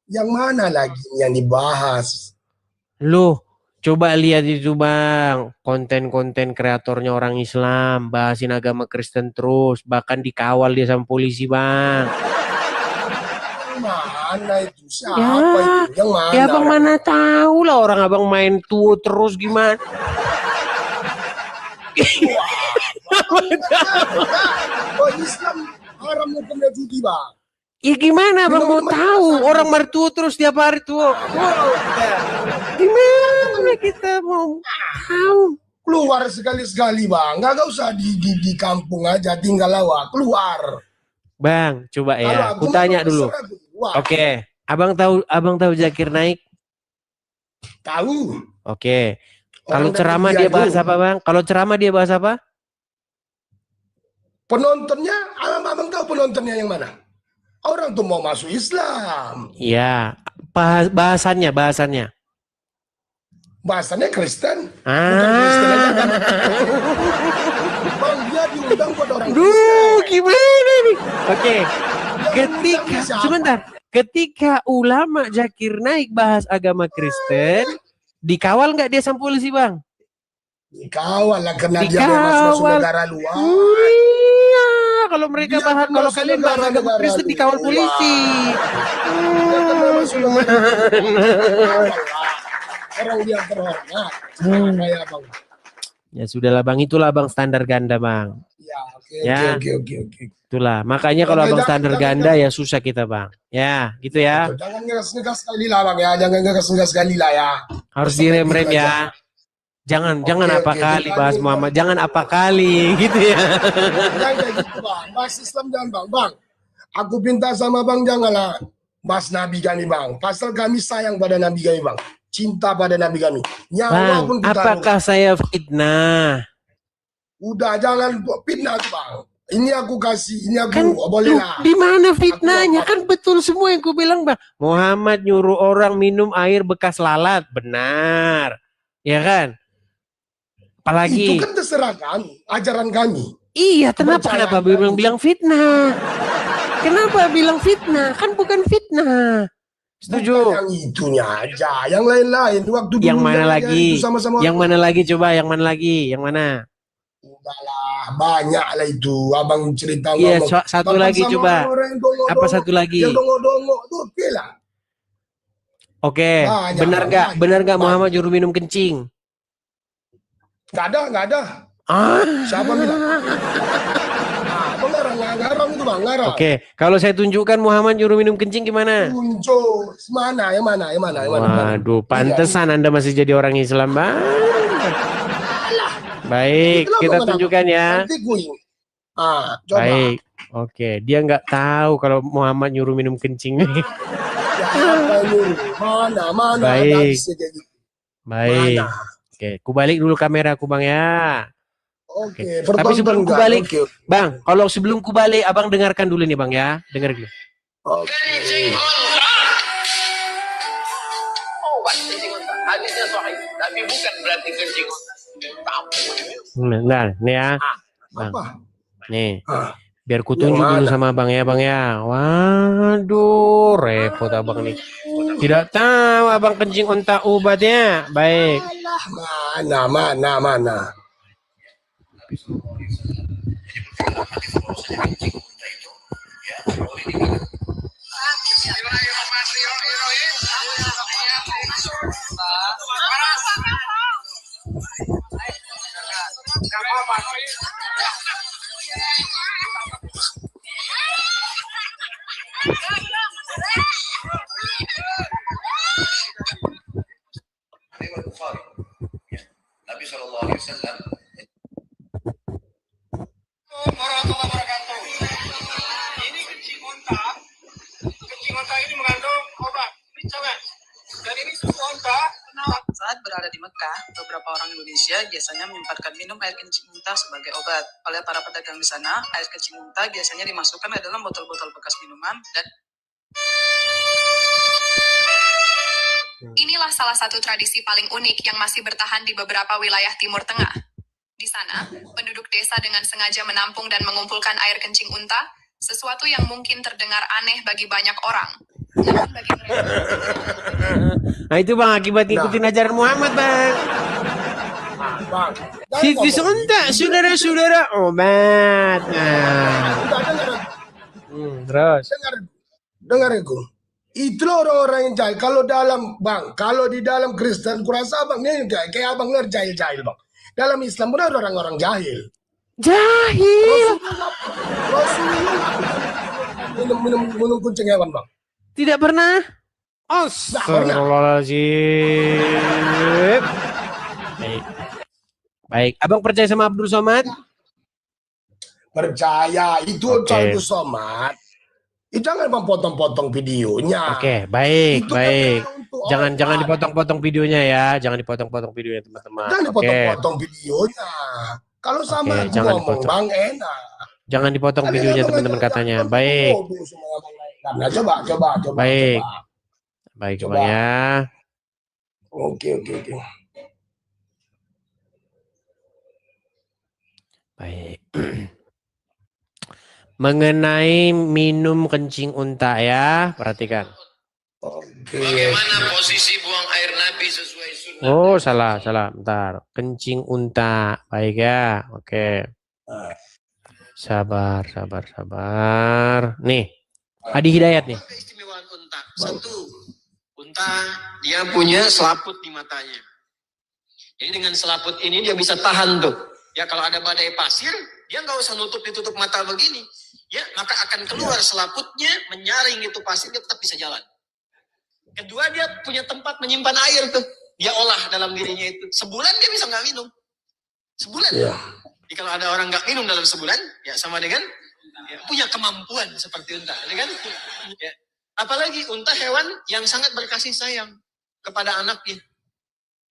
Yang mana lagi yang dibahas? Loh, coba lihat itu bang, konten-konten kreatornya orang Islam, bahasin agama Kristen terus, bahkan dikawal dia sama polisi bang. Yang mana itu? Ya, Siapa itu? Yang ya mana abang orangnya? mana tahu lah orang abang main tuh terus gimana? Wah, oh Islam haram hukumnya judi bang. Ya gimana abang mau Minum tahu orang mertua terus tiap hari tuh? Wow, gimana kita mau tahu? Keluar sekali-sekali bang, nggak usah di kampung aja tinggal lawak, keluar. Bang, coba Kalau ya, aku aku memang tanya dulu. terserah aku keluar. Oke, abang tahu Zakir Naik? Tahu Oke. Kalau orang dari ceramah India dia itu bahas apa, Bang? Kalau ceramah dia bahas apa? penontonnya, abang tahu penontonnya yang mana? Orang tuh mau masuk Islam, Iya, bahasannya. bahasanya Kristen, bukan Kristen aja Ah. agama Kristen. Bang dia diundang buat orang Duh, Kristen. gimana nih? Oke. Yang undangnya siapa? Sebentar. Ketika ulama Zakir Naik bahas agama Kristen, dikawal nggak dia sama polisi, Bang? Dikawal lah karena dia bebas masuk Dikawal. negara luar. Iya, kalau mereka Dia bahas, kan kalau masuk kalian bahas agama negara-negara Kristen dikawal polisi. Dia kan masuk negara luar. Orang dia terhormat. Kayak bang. Ya sudahlah Bang, itulah Bang standar ganda Bang. Ya, oke. Ya, itulah. Makanya kalau Oke, Abang standar ganda jangan, ya susah kita Bang. Ya, gitu ya. betul. Jangan ngegas-ngegas sekali lah bang ya. Jangan ngegas-ngegas sekali lah ya. Harus Sampai direm-rem gitu aja. ya. Jangan apa Oke. kali bahas Muhammad, jangan apa kali gitu ya. Jangan kayak gitu bang. Bahas Islam jangan bang. Bang, aku minta sama bang janganlah bahas Nabi kami bang. Pasal kami sayang pada Nabi kami bang. Cinta pada Nabi kami. Nyawa Bang, pun kita apakah saya fitnah? udah jangan fitnah tuh bang. Ini aku kasih, ini aku Kan boleh lah. di mana fitnahnya? Kan betul semua yang ku bilang Bang. Muhammad nyuruh orang minum air bekas lalat, benar. Ya kan? Itu Apalagi kan terserah kami, ajaran kami. iya, kenapa Kepercayaan bilang fitnah? Kenapa bilang fitnah? Kan bukan fitnah. Setuju. Bukan yang itunya aja, yang lain-lain. Waktu Yang dulu mana yang lagi? itu sama-sama. Yang mana lagi coba? Yang mana lagi? Yang mana? Udahlah, banyak lah itu. Abang cerita Iya, ngomong. satu Bahkan lagi sama coba. orang yang dongo-dongo, Apa satu lagi? yang dongo-dongo itu oke lah. Oke, Banyak, benar nggak banyak. Muhammad juru minum kencing? Nggak ada. Ah. Siapa bilang? Ngarang itu bang, ngarang. Oke, kalau saya tunjukkan Muhammad juru minum kencing gimana? Muncul, mana? Yang mana? Waduh, pantesan Anda masih jadi orang Islam, Bang. Baik, kita tunjukkan ya. Nanti gue. Coba. Baik, oke. Dia nggak tahu kalau Muhammad nyuruh minum kencing. Ya, apa nyuruh? Mana? Baik. Gitu. Baik. Mana? Oke, kubalik dulu kamera aku Bang ya. Oke. Tapi sebelum kubalik, Oke. Bang, kalau sebelum kubalik, Abang dengarkan dulu nih Bang ya. Dengar dulu. Oke. Kencing unta. Hadisnya sahih, tapi bukan berarti kencing unta. Nah, nih ya. Bang. Apa? Nih. Ah. Biar ku tunjuk dulu sama Bang ya, Bang ya. Waduh, repot Abang nih. Tidak tahu Abang kencing unta obatnya. Baik. Mana? Nabi Shallallahu Alaihi Wasallam. Ini kencing unta. Kencing unta ini mengandung obat. Dan ini susu unta. Saat berada di Mekah, beberapa orang Indonesia biasanya menyempatkan minum air kencing unta sebagai obat. Oleh para pedagang di sana, air kencing unta biasanya dimasukkan ke dalam botol-botol bekas minuman dan Inilah salah satu tradisi paling unik yang masih bertahan di beberapa wilayah Timur Tengah. Di sana, penduduk desa dengan sengaja menampung dan mengumpulkan air kencing unta, sesuatu yang mungkin terdengar aneh bagi banyak orang. Jangan bagi mereka. Nah itu bang akibat ngikutin ajaran Muhammad bang. Bang, Situs unta, saudara-saudara obat. Nah. Terus. Dengar aku. Itu orang-orang yang jahil. Kalau di dalam Kristen, kurasa abang ini kayak abang lu jahil-jahil bang. Dalam Islam pun ada orang-orang jahil. Jahil. Rasulullah minum kucing hewan bang. Tidak pernah. Astagfirullahaladzim. Baik. Abang percaya sama Abdul Somad? Percaya itu Oke. Abdul Somad. Jangan potong-potong videonya. Oke, baik, Itu baik. kan untuk Jangan orang. dipotong-potong videonya ya. Jangan dipotong-potong videonya teman-teman. Jangan Oke. dipotong-potong videonya. Kalau sama Oke, aku jangan ngomong dipotong. bang enak. Jangan dipotong videonya teman-teman katanya. Baik. Nah, coba. Baik. Coba. Baik, Coba. Bang ya. Oke. Baik. Mengenai minum kencing unta ya, perhatikan. Oke. Bagaimana posisi buang air Nabi sesuai sunnah? Oh, salah. Bentar. Kencing unta. Baik ya. Oke. Sabar. Nih. Adi Hidayat nih. Keistimewaan unta. Satu, unta dia punya selaput di matanya. Jadi dengan selaput ini dia bisa tahan tuh. Ya kalau ada badai pasir, dia nggak usah ditutup mata begini. Ya maka akan keluar selaputnya, menyaring itu pasir, dia tetap bisa jalan. Kedua, dia punya tempat menyimpan air tuh. Dia olah dalam dirinya itu. Sebulan dia bisa nggak minum. Sebulan. Ya. Jadi kalau ada orang nggak minum dalam sebulan, ya sama dengan ya, punya kemampuan seperti unta, ya kan? Ya. Apalagi unta hewan yang sangat berkasih sayang kepada anaknya.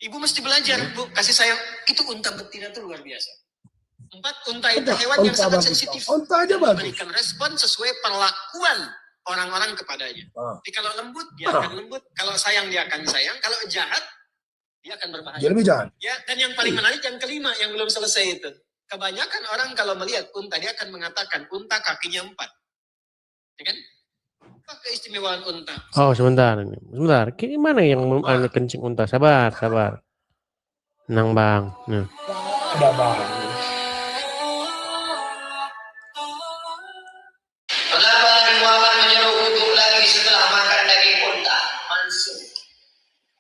Ibu mesti belajar, Bu, kasih sayang. Itu unta betina itu luar biasa. 4, unta itu hewan yang sangat sensitif. Unta aja bagus. Memberikan respon sesuai perlakuan orang-orang kepadanya. Jadi kalau lembut, dia akan lembut. Kalau sayang, dia akan sayang. Kalau jahat, dia akan berbahaya. Jadi lebih jahat. Ya, dan yang paling menarik yang kelima yang belum selesai itu. Kebanyakan orang kalau melihat unta, dia akan mengatakan unta kakinya 4. Ya kan? Apa keistimewaan unta? Oh, sebentar. Gimana yang kencing unta? Sabar. Tenang, Bang. Nah. Ada bang. Kenapa Nabi Muhammad menyuruh wudhu lagi setelah makan daging unta? Mansur.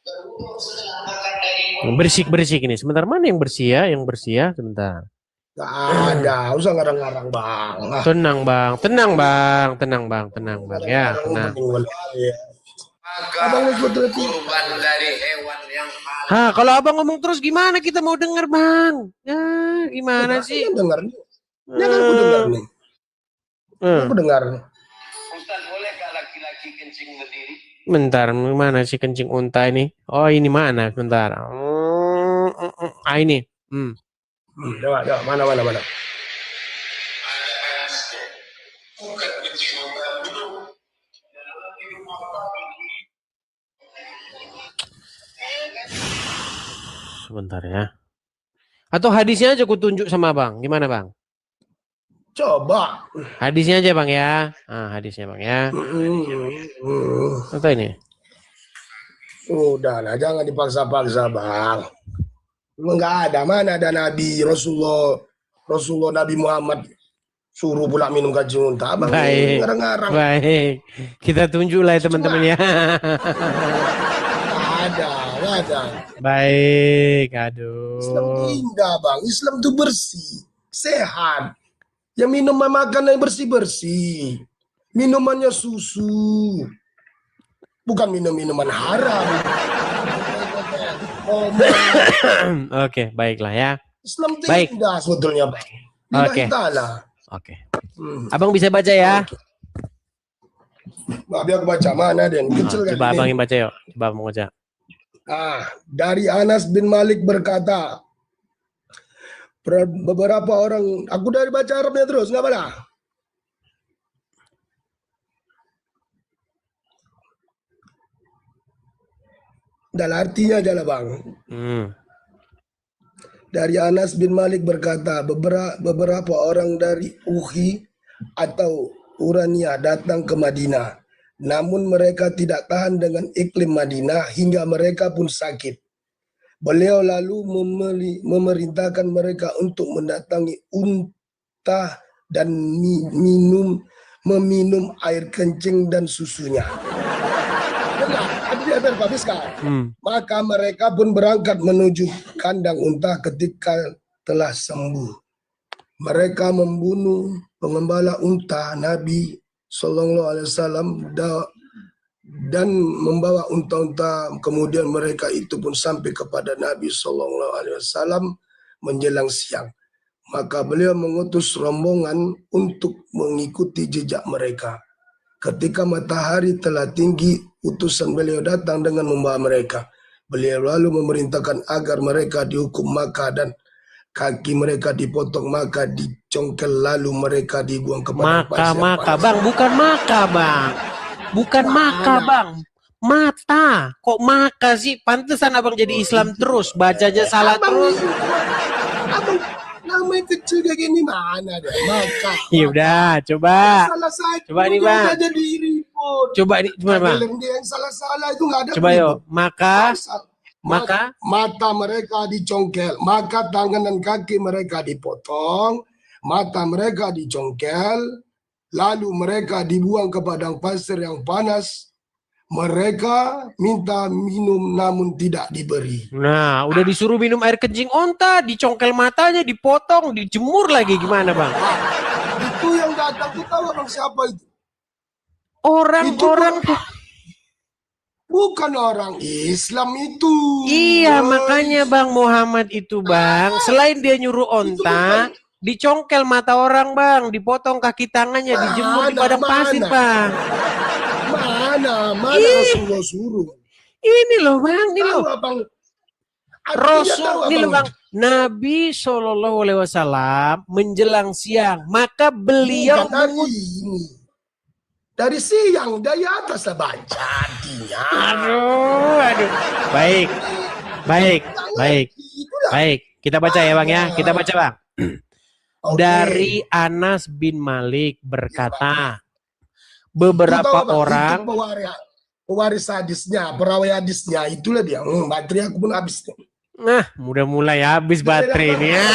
Berwudhu setelah makan daging unta. Bersih ini. Sebentar, mana yang bersih ya? Sebentar. Gak ada, usah ngarang-ngarang bang. Tenang, Bang. Ya, tenang. Abang betul Kurban dari hewan yang halal. Hah, kalau Abang ngomong terus gimana kita mau dengar, Bang? Ya, gimana sih? Dengar nih. Jangan aku dengar nih. Aku dengar nih. Ustaz, bolehkah laki-laki kencing berdiri? Bentar, mana sih kencing unta ini? Oh, ini mana? Bentar. Ini. Coba, mana. Sebentar ya. Atau hadisnya aja aku tunjuk sama Bang. Gimana, Bang? Coba. Hadisnya aja, Bang ya. Hadisnya, Bang ya. Atau ini? Udahlah, jangan dipaksa-paksa, Bang. Enggak ada, mana ada Nabi Rasulullah Nabi Muhammad suruh pula minum kencing unta. Abang Baik. ngarang-ngarang. Baik. Kita tunjuk lah ya, teman-teman ya. Ada. Baik, Islam aduh. indah, Bang. Islam itu bersih, sehat. Yang minum makanan yang bersih-bersih. Minumannya susu. Bukan minuman haram. Oke, baiklah ya. Islam itu Baik. indah sebetulnya, Bang. Oke. Lillahi ta'ala. Oke. Abang bisa baca ya? Biar aku baca mana Den. Kecil kan Coba ini. Abang yang baca yuk. Coba Abang baca. Dari Anas bin Malik berkata, beberapa orang, aku dari baca Arabnya terus, nggak apa-apa. Dalam artinya aja lah Bang. Dari Anas bin Malik berkata, beberapa orang dari Uhi atau Urania datang ke Madinah Namun mereka tidak tahan dengan iklim Madinah hingga mereka pun sakit. Beliau lalu memerintahkan mereka untuk mendatangi unta dan meminum air kencing dan susunya. Benar, habiskan. Maka mereka pun berangkat menuju kandang unta ketika telah sembuh. Mereka membunuh pengembala unta Nabi Sallallahu Alaihi Wasallam dan membawa unta-unta. Kemudian mereka itu pun sampai kepada Nabi Sallallahu Alaihi Wasallam menjelang siang. Maka beliau mengutus rombongan untuk mengikuti jejak mereka. Ketika matahari telah tinggi, utusan beliau datang dengan membawa mereka. Beliau lalu memerintahkan agar mereka dihukum maka dan kaki mereka dipotong maka dicongkel lalu mereka dibuang ke padang pasir. Maka, Bang, bukan maka, Bang. Bukan maka, Bang. Mata. Kok maka sih? Pantesan Abang jadi Islam terus. Bacanya salah terus. Abang namanya kecil kayak gini mana deh? Maka. Ya udah, coba. Salah saya. Coba nih, Bang. Jadi ribut. Coba nih, gimana, Bang? Yang salah-salah itu nggak ada. Coba yuk. Maka mata mereka dicongkel, maka tangan dan kaki mereka dipotong, mata mereka dicongkel, lalu mereka dibuang ke padang pasir yang panas. Mereka minta minum namun tidak diberi. Nah, udah disuruh minum air kencing onta, dicongkel matanya, dipotong, dijemur lagi, gimana, Bang? Itu yang datang, kita tahu Bang siapa itu? Orang-orang bukan orang Islam itu. Iya, makanya Bang Muhammad itu, Bang, selain dia nyuruh onta, dicongkel mata orang, Bang, dipotong kaki tangannya, dijemur di padang pasir, Bang. Mana Rasulullah suruh. Ini loh, Bang, ini loh. Ini loh, Bang. Nabi Shallallahu Alaihi Wasallam menjelang siang, maka beliau dari siang, dari atas lah baca artinya. Aduh. Baik. Kita baca ya, Bang, ya. Kita baca, Bang. Okay. Dari Anas bin Malik berkata, beberapa orang pewaris hadisnya, perawi hadisnya, itulah dia. Baterai aku pun habis. Nah, udah mulai habis baterai ini ya.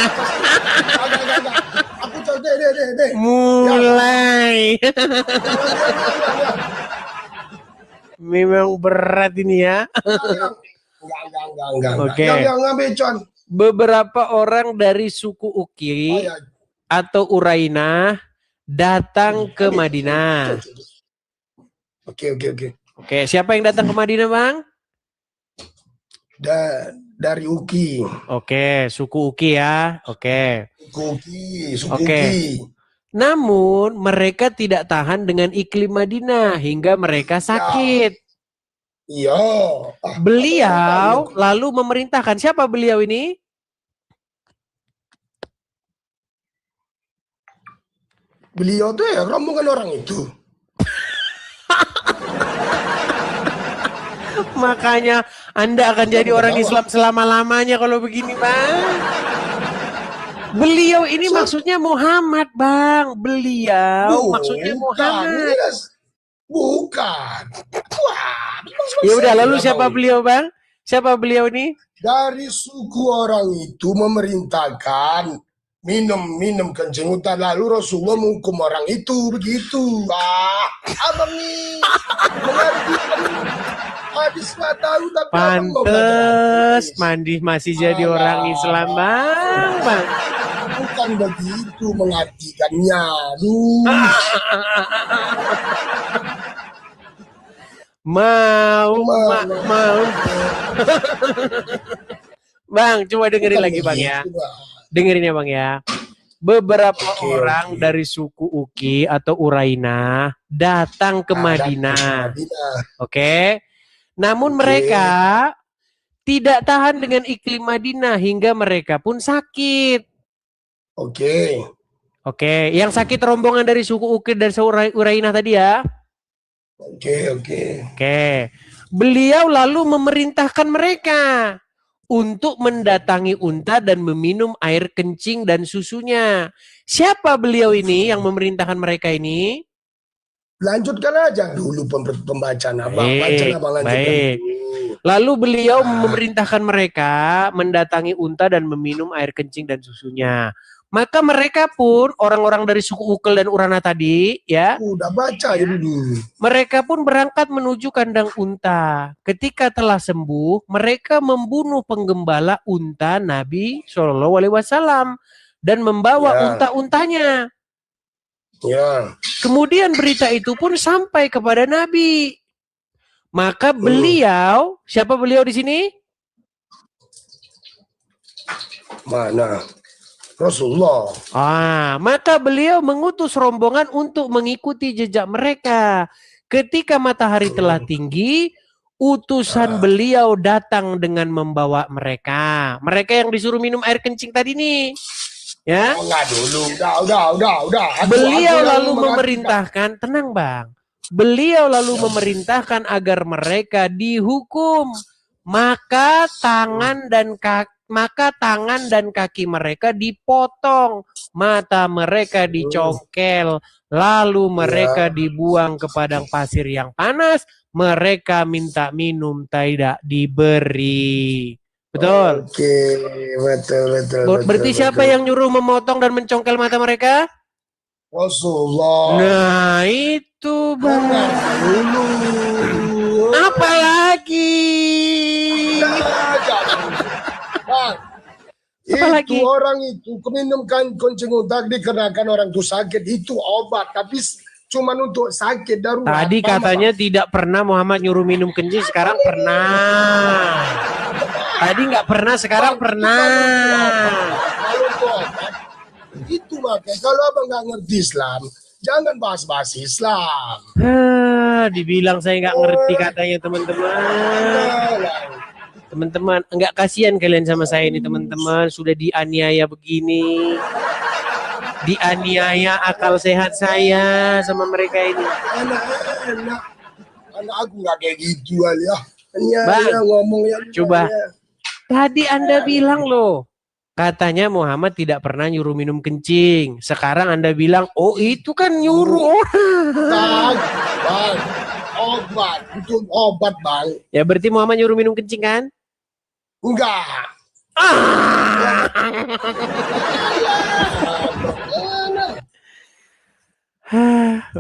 Aku coba deh. Mulai. Memang berat ini ya. Enggak. Oke. Yang beberapa orang dari suku Uki atau Urainah datang ke Madinah. Oke. Oke, siapa yang datang ke Madinah, Bang? Dari Uki. Oke, suku Uki ya. Oke. Suku Oke. Uki. Namun mereka tidak tahan dengan iklim Madinah hingga mereka sakit. Iya. Beliau lalu memerintahkan, siapa beliau ini? Beliau tuh ya rombongan orang itu. Makanya Anda akan jadi orang Islam selama-lamanya kalau begini, Bang. Beliau ini maksudnya Muhammad, Bang. Beliau maksudnya Muhammad. Bukan. Ya udah, lalu siapa beliau, Bang? Siapa beliau ini? Dari suku orang itu memerintahkan minum kencing unta, lalu Rasulullah menghukum orang itu begitu. Abang nih mengerti hadis nggak tahu tapi pantes mandi masih jadi orang Islam, Bang. Bukan begitu mengartikannya. Mau. Bang, coba dengerin lagi, Bang, ya. Dengerin ya, Bang, ya. Beberapa orang dari suku Uki atau Urainah datang ke Madinah. Oke. Namun mereka tidak tahan dengan iklim Madinah hingga mereka pun sakit. Oke. Yang sakit rombongan dari suku Uki dan Urainah tadi ya. Oke. Beliau lalu memerintahkan mereka untuk mendatangi unta dan meminum air kencing dan susunya. Siapa beliau ini yang memerintahkan mereka ini? Lanjutkan aja dulu pembacaan abang. Baca Baik, abang, lanjutkan. baik. Lalu beliau memerintahkan mereka mendatangi unta dan meminum air kencing dan susunya. Maka mereka pun, orang-orang dari suku Ukel dan Urana tadi, ya, Udah baca ya dulu. mereka pun berangkat menuju kandang unta. Ketika telah sembuh, mereka membunuh penggembala unta Nabi SAW dan membawa Ya. unta-untanya. Ya. Kemudian berita itu pun sampai kepada Nabi. Maka beliau, siapa beliau di sini? Mana? Rasulullah. Maka beliau mengutus rombongan untuk mengikuti jejak mereka. Ketika matahari telah tinggi, utusan beliau datang dengan membawa mereka. Mereka yang disuruh minum air kencing tadi nih. Ya. Enggak dulu. Udah. Beliau lalu memerintahkan, tenang bang. Beliau lalu memerintahkan agar mereka dihukum. Maka tangan dan kaki mereka dipotong, mata mereka dicongkel, lalu mereka dibuang ke padang pasir yang panas. Mereka minta minum, tidak diberi. Betul. Oke, betul. Berarti siapa yang nyuruh memotong dan mencongkel mata mereka? Rasulullah. Nah, itu bang. Dulu. Apalagi? Bang, Apalagi? itu orang itu keminumkan kencing unta dikarenakan orang itu sakit, itu obat, tapi cuma untuk sakit darurat. Tadi katanya tidak pernah Muhammad nyuruh minum kencing, sekarang pernah. Tadi nggak pernah, sekarang pernah. Kalau itu obat, itu makanya kalau abang nggak ngerti Islam, jangan bahas-bahas Islam. Dibilang saya nggak ngerti katanya teman-teman. Teman-teman, enggak kasihan kalian sama saya ini teman-teman, sudah dianiaya begini. Dianiaya akal sehat saya sama mereka ini. Anak aku nggak kayak gitu kali ya. Bang, ngomongnya coba. Tadi Anda bilang loh, katanya Muhammad tidak pernah nyuruh minum kencing. Sekarang Anda bilang, oh itu kan nyuruh orang. Bang, obat, itu obat bang. Ya berarti Muhammad nyuruh minum kencing kan? Enggak.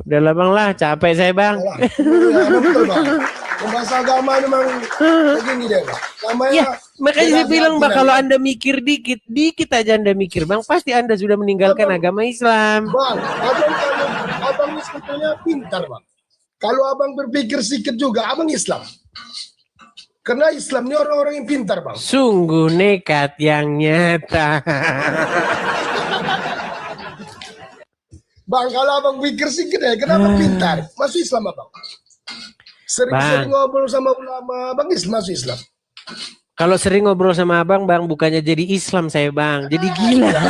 Udah bang lah, capek saya bang. Betul bang. Bahasa agama memang begini deh bang. Ya, makanya saya bilang bang, kalau Anda mikir dikit aja Anda mikir bang, pasti Anda sudah meninggalkan agama Islam. Bang, abang ini sebetulnya pintar bang. Kalau abang berpikir sedikit juga, abang Islam. Karena Islam ini orang-orang yang pintar bang. Sungguh nekat yang nyata. Bang, kalau abang pikir sedikit ya, kenapa pintar? Masuk Islam abang. Sering ngobrol sama ulama, abang masuk Islam. Kalau sering ngobrol sama abang, bang, bukannya jadi Islam saya bang, jadi gila.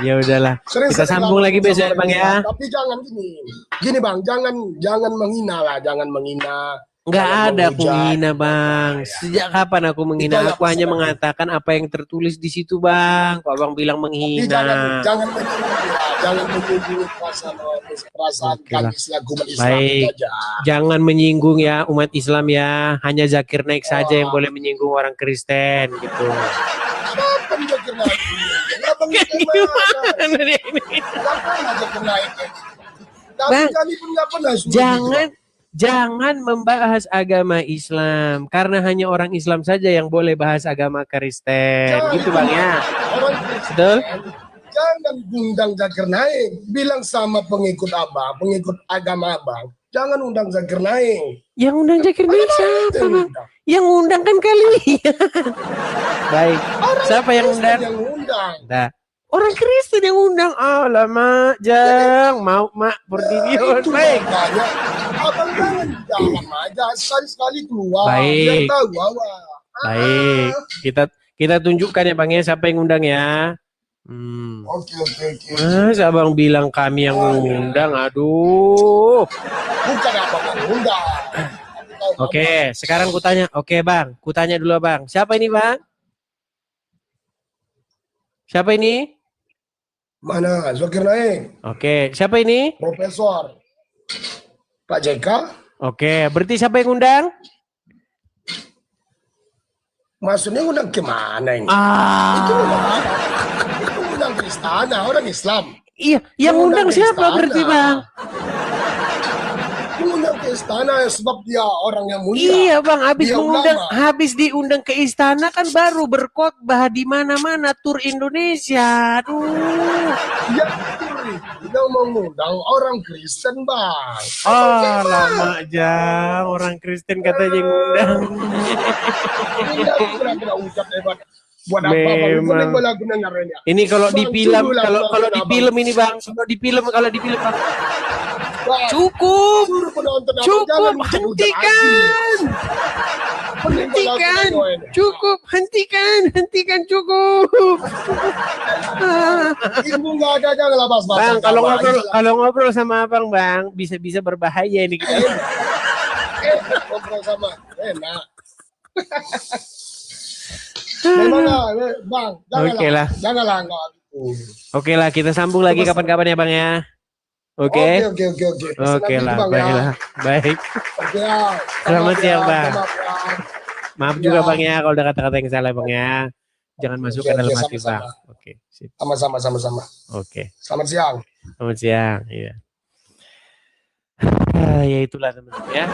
Ya udahlah, kita sambung lagi besok bang ya. Tapi jangan gini bang, jangan menghina lah, jangan menghina. Enggak ada aku menghina bang. Sejak kapan aku menghina? Aku hanya mengatakan apa yang tertulis di situ bang. Kok abang bilang menghina? Jangan menyinggung perasaan kami selaku umat Islam. Baik, jangan menyinggung ya umat Islam ya. Hanya Zakir Naik saja yang boleh menyinggung orang Kristen gitu. Kenapa Zakir Naik? Bang, jangan membahas agama Islam karena hanya orang Islam saja yang boleh bahas agama Kristen. Gitu bang ya. Orang Kristen, betul? Jangan undang Zakir Naik. Bilang sama pengikut abang, pengikut agama abang, jangan undang Zakir Naik. Yang undang Zakir Naik siapa bang? Yang undang kan kalian. Baik. Siapa yang undang? Nah, orang Kristen yang undang. Lama jang mau mak berdiri. Baik. Abang jangan aja sekali-sekali keluar. Baik. Tahu awal. Baik. Kita tunjukkan ya bang ya siapa yang undang ya. Oke. Mas abang bilang kami yang undang. Aduh. Bukan abang yang undang. Oke, sekarang kutanya. Oke bang, kutanya dulu bang. Siapa ini bang? Siapa ini? Mana? Zokir Naik, Oke, siapa ini? Profesor Pak JK. Oke, berarti siapa yang undang? Maksudnya undang kemana ini? Itu undang ke istana, orang Islam. Iya, yang undang ke siapa istana. berarti Bang? Undang ke istana sebab dia orang yang mulia. Iya Bang, Dia habis diundang ke istana kan baru berkhotbah di mana-mana tur Indonesia. Aduh. Dia tidak mengundang orang Kristen, Bang. Oh, lama aja orang Kristen katanya ngundang. Tidak ucap hebat. Buat apa Bang? Memang. Ini kalau di film, kalau di film ini Bang, kalau di film Bang. Cukup, hentikan, cukup, hentikan, cukup. Ibu nggak ada jangan labas Bang, kalau ngobrol sama abang Bang, bisa berbahaya ini kita. Ngobrol sama enak. Memang Bang, janganlah enggak. Oke lah, kita sambung lagi kapan-kapan ya Bang ya. Oke. Oke lah, baiklah. Baik. Selamat siang Bang. Maaf juga Bang ya kalau ada kata-kata yang salah Bang ya. Jangan masuk ke dalam hati Bang. Oke. Sama-sama. Oke. Selamat siang. Selamat siang. Iya. Ya itulah teman-teman ya.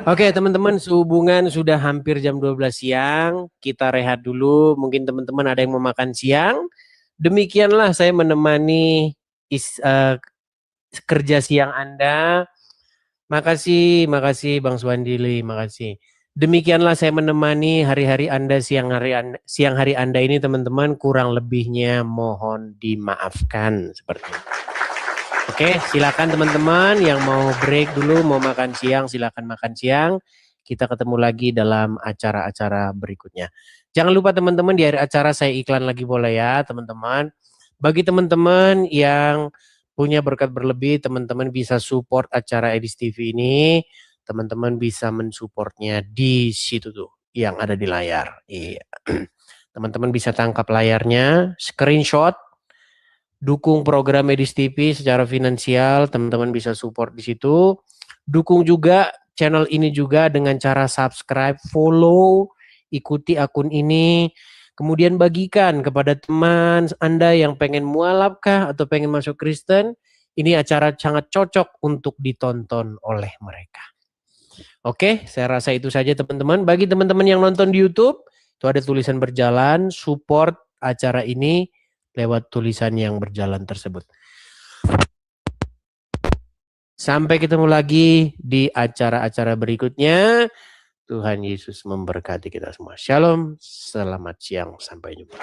Oke teman-teman, sehubungan sudah hampir jam 12 siang. Kita rehat dulu. Mungkin teman-teman ada yang mau makan siang. Demikianlah saya menemani kerja siang Anda. Makasih Bang Swandili, makasih. Demikianlah saya menemani hari-hari Anda, siang hari Anda ini teman-teman, kurang lebihnya mohon dimaafkan seperti itu. Oke, silakan teman-teman yang mau break dulu, mau makan siang, silakan makan siang. Kita ketemu lagi dalam acara-acara berikutnya. Jangan lupa teman-teman, di akhir acara saya iklan lagi boleh ya teman-teman. Bagi teman-teman yang punya berkat berlebih, teman-teman bisa support acara Edis TV ini. Teman-teman bisa mensupportnya di situ tuh yang ada di layar. Iya. Teman-teman bisa tangkap layarnya, screenshot, dukung program Edis TV secara finansial. Teman-teman bisa support di situ. Dukung juga channel ini juga dengan cara subscribe, follow, ikuti akun ini. Kemudian bagikan kepada teman Anda yang pengen mualaf kah atau pengen masuk Kristen. Ini acara sangat cocok untuk ditonton oleh mereka. Oke, saya rasa itu saja teman-teman. Bagi teman-teman yang nonton di YouTube, itu ada tulisan berjalan, support acara ini lewat tulisan yang berjalan tersebut. Sampai ketemu lagi di acara-acara berikutnya. Tuhan Yesus memberkati kita semua. Shalom, selamat siang, sampai jumpa.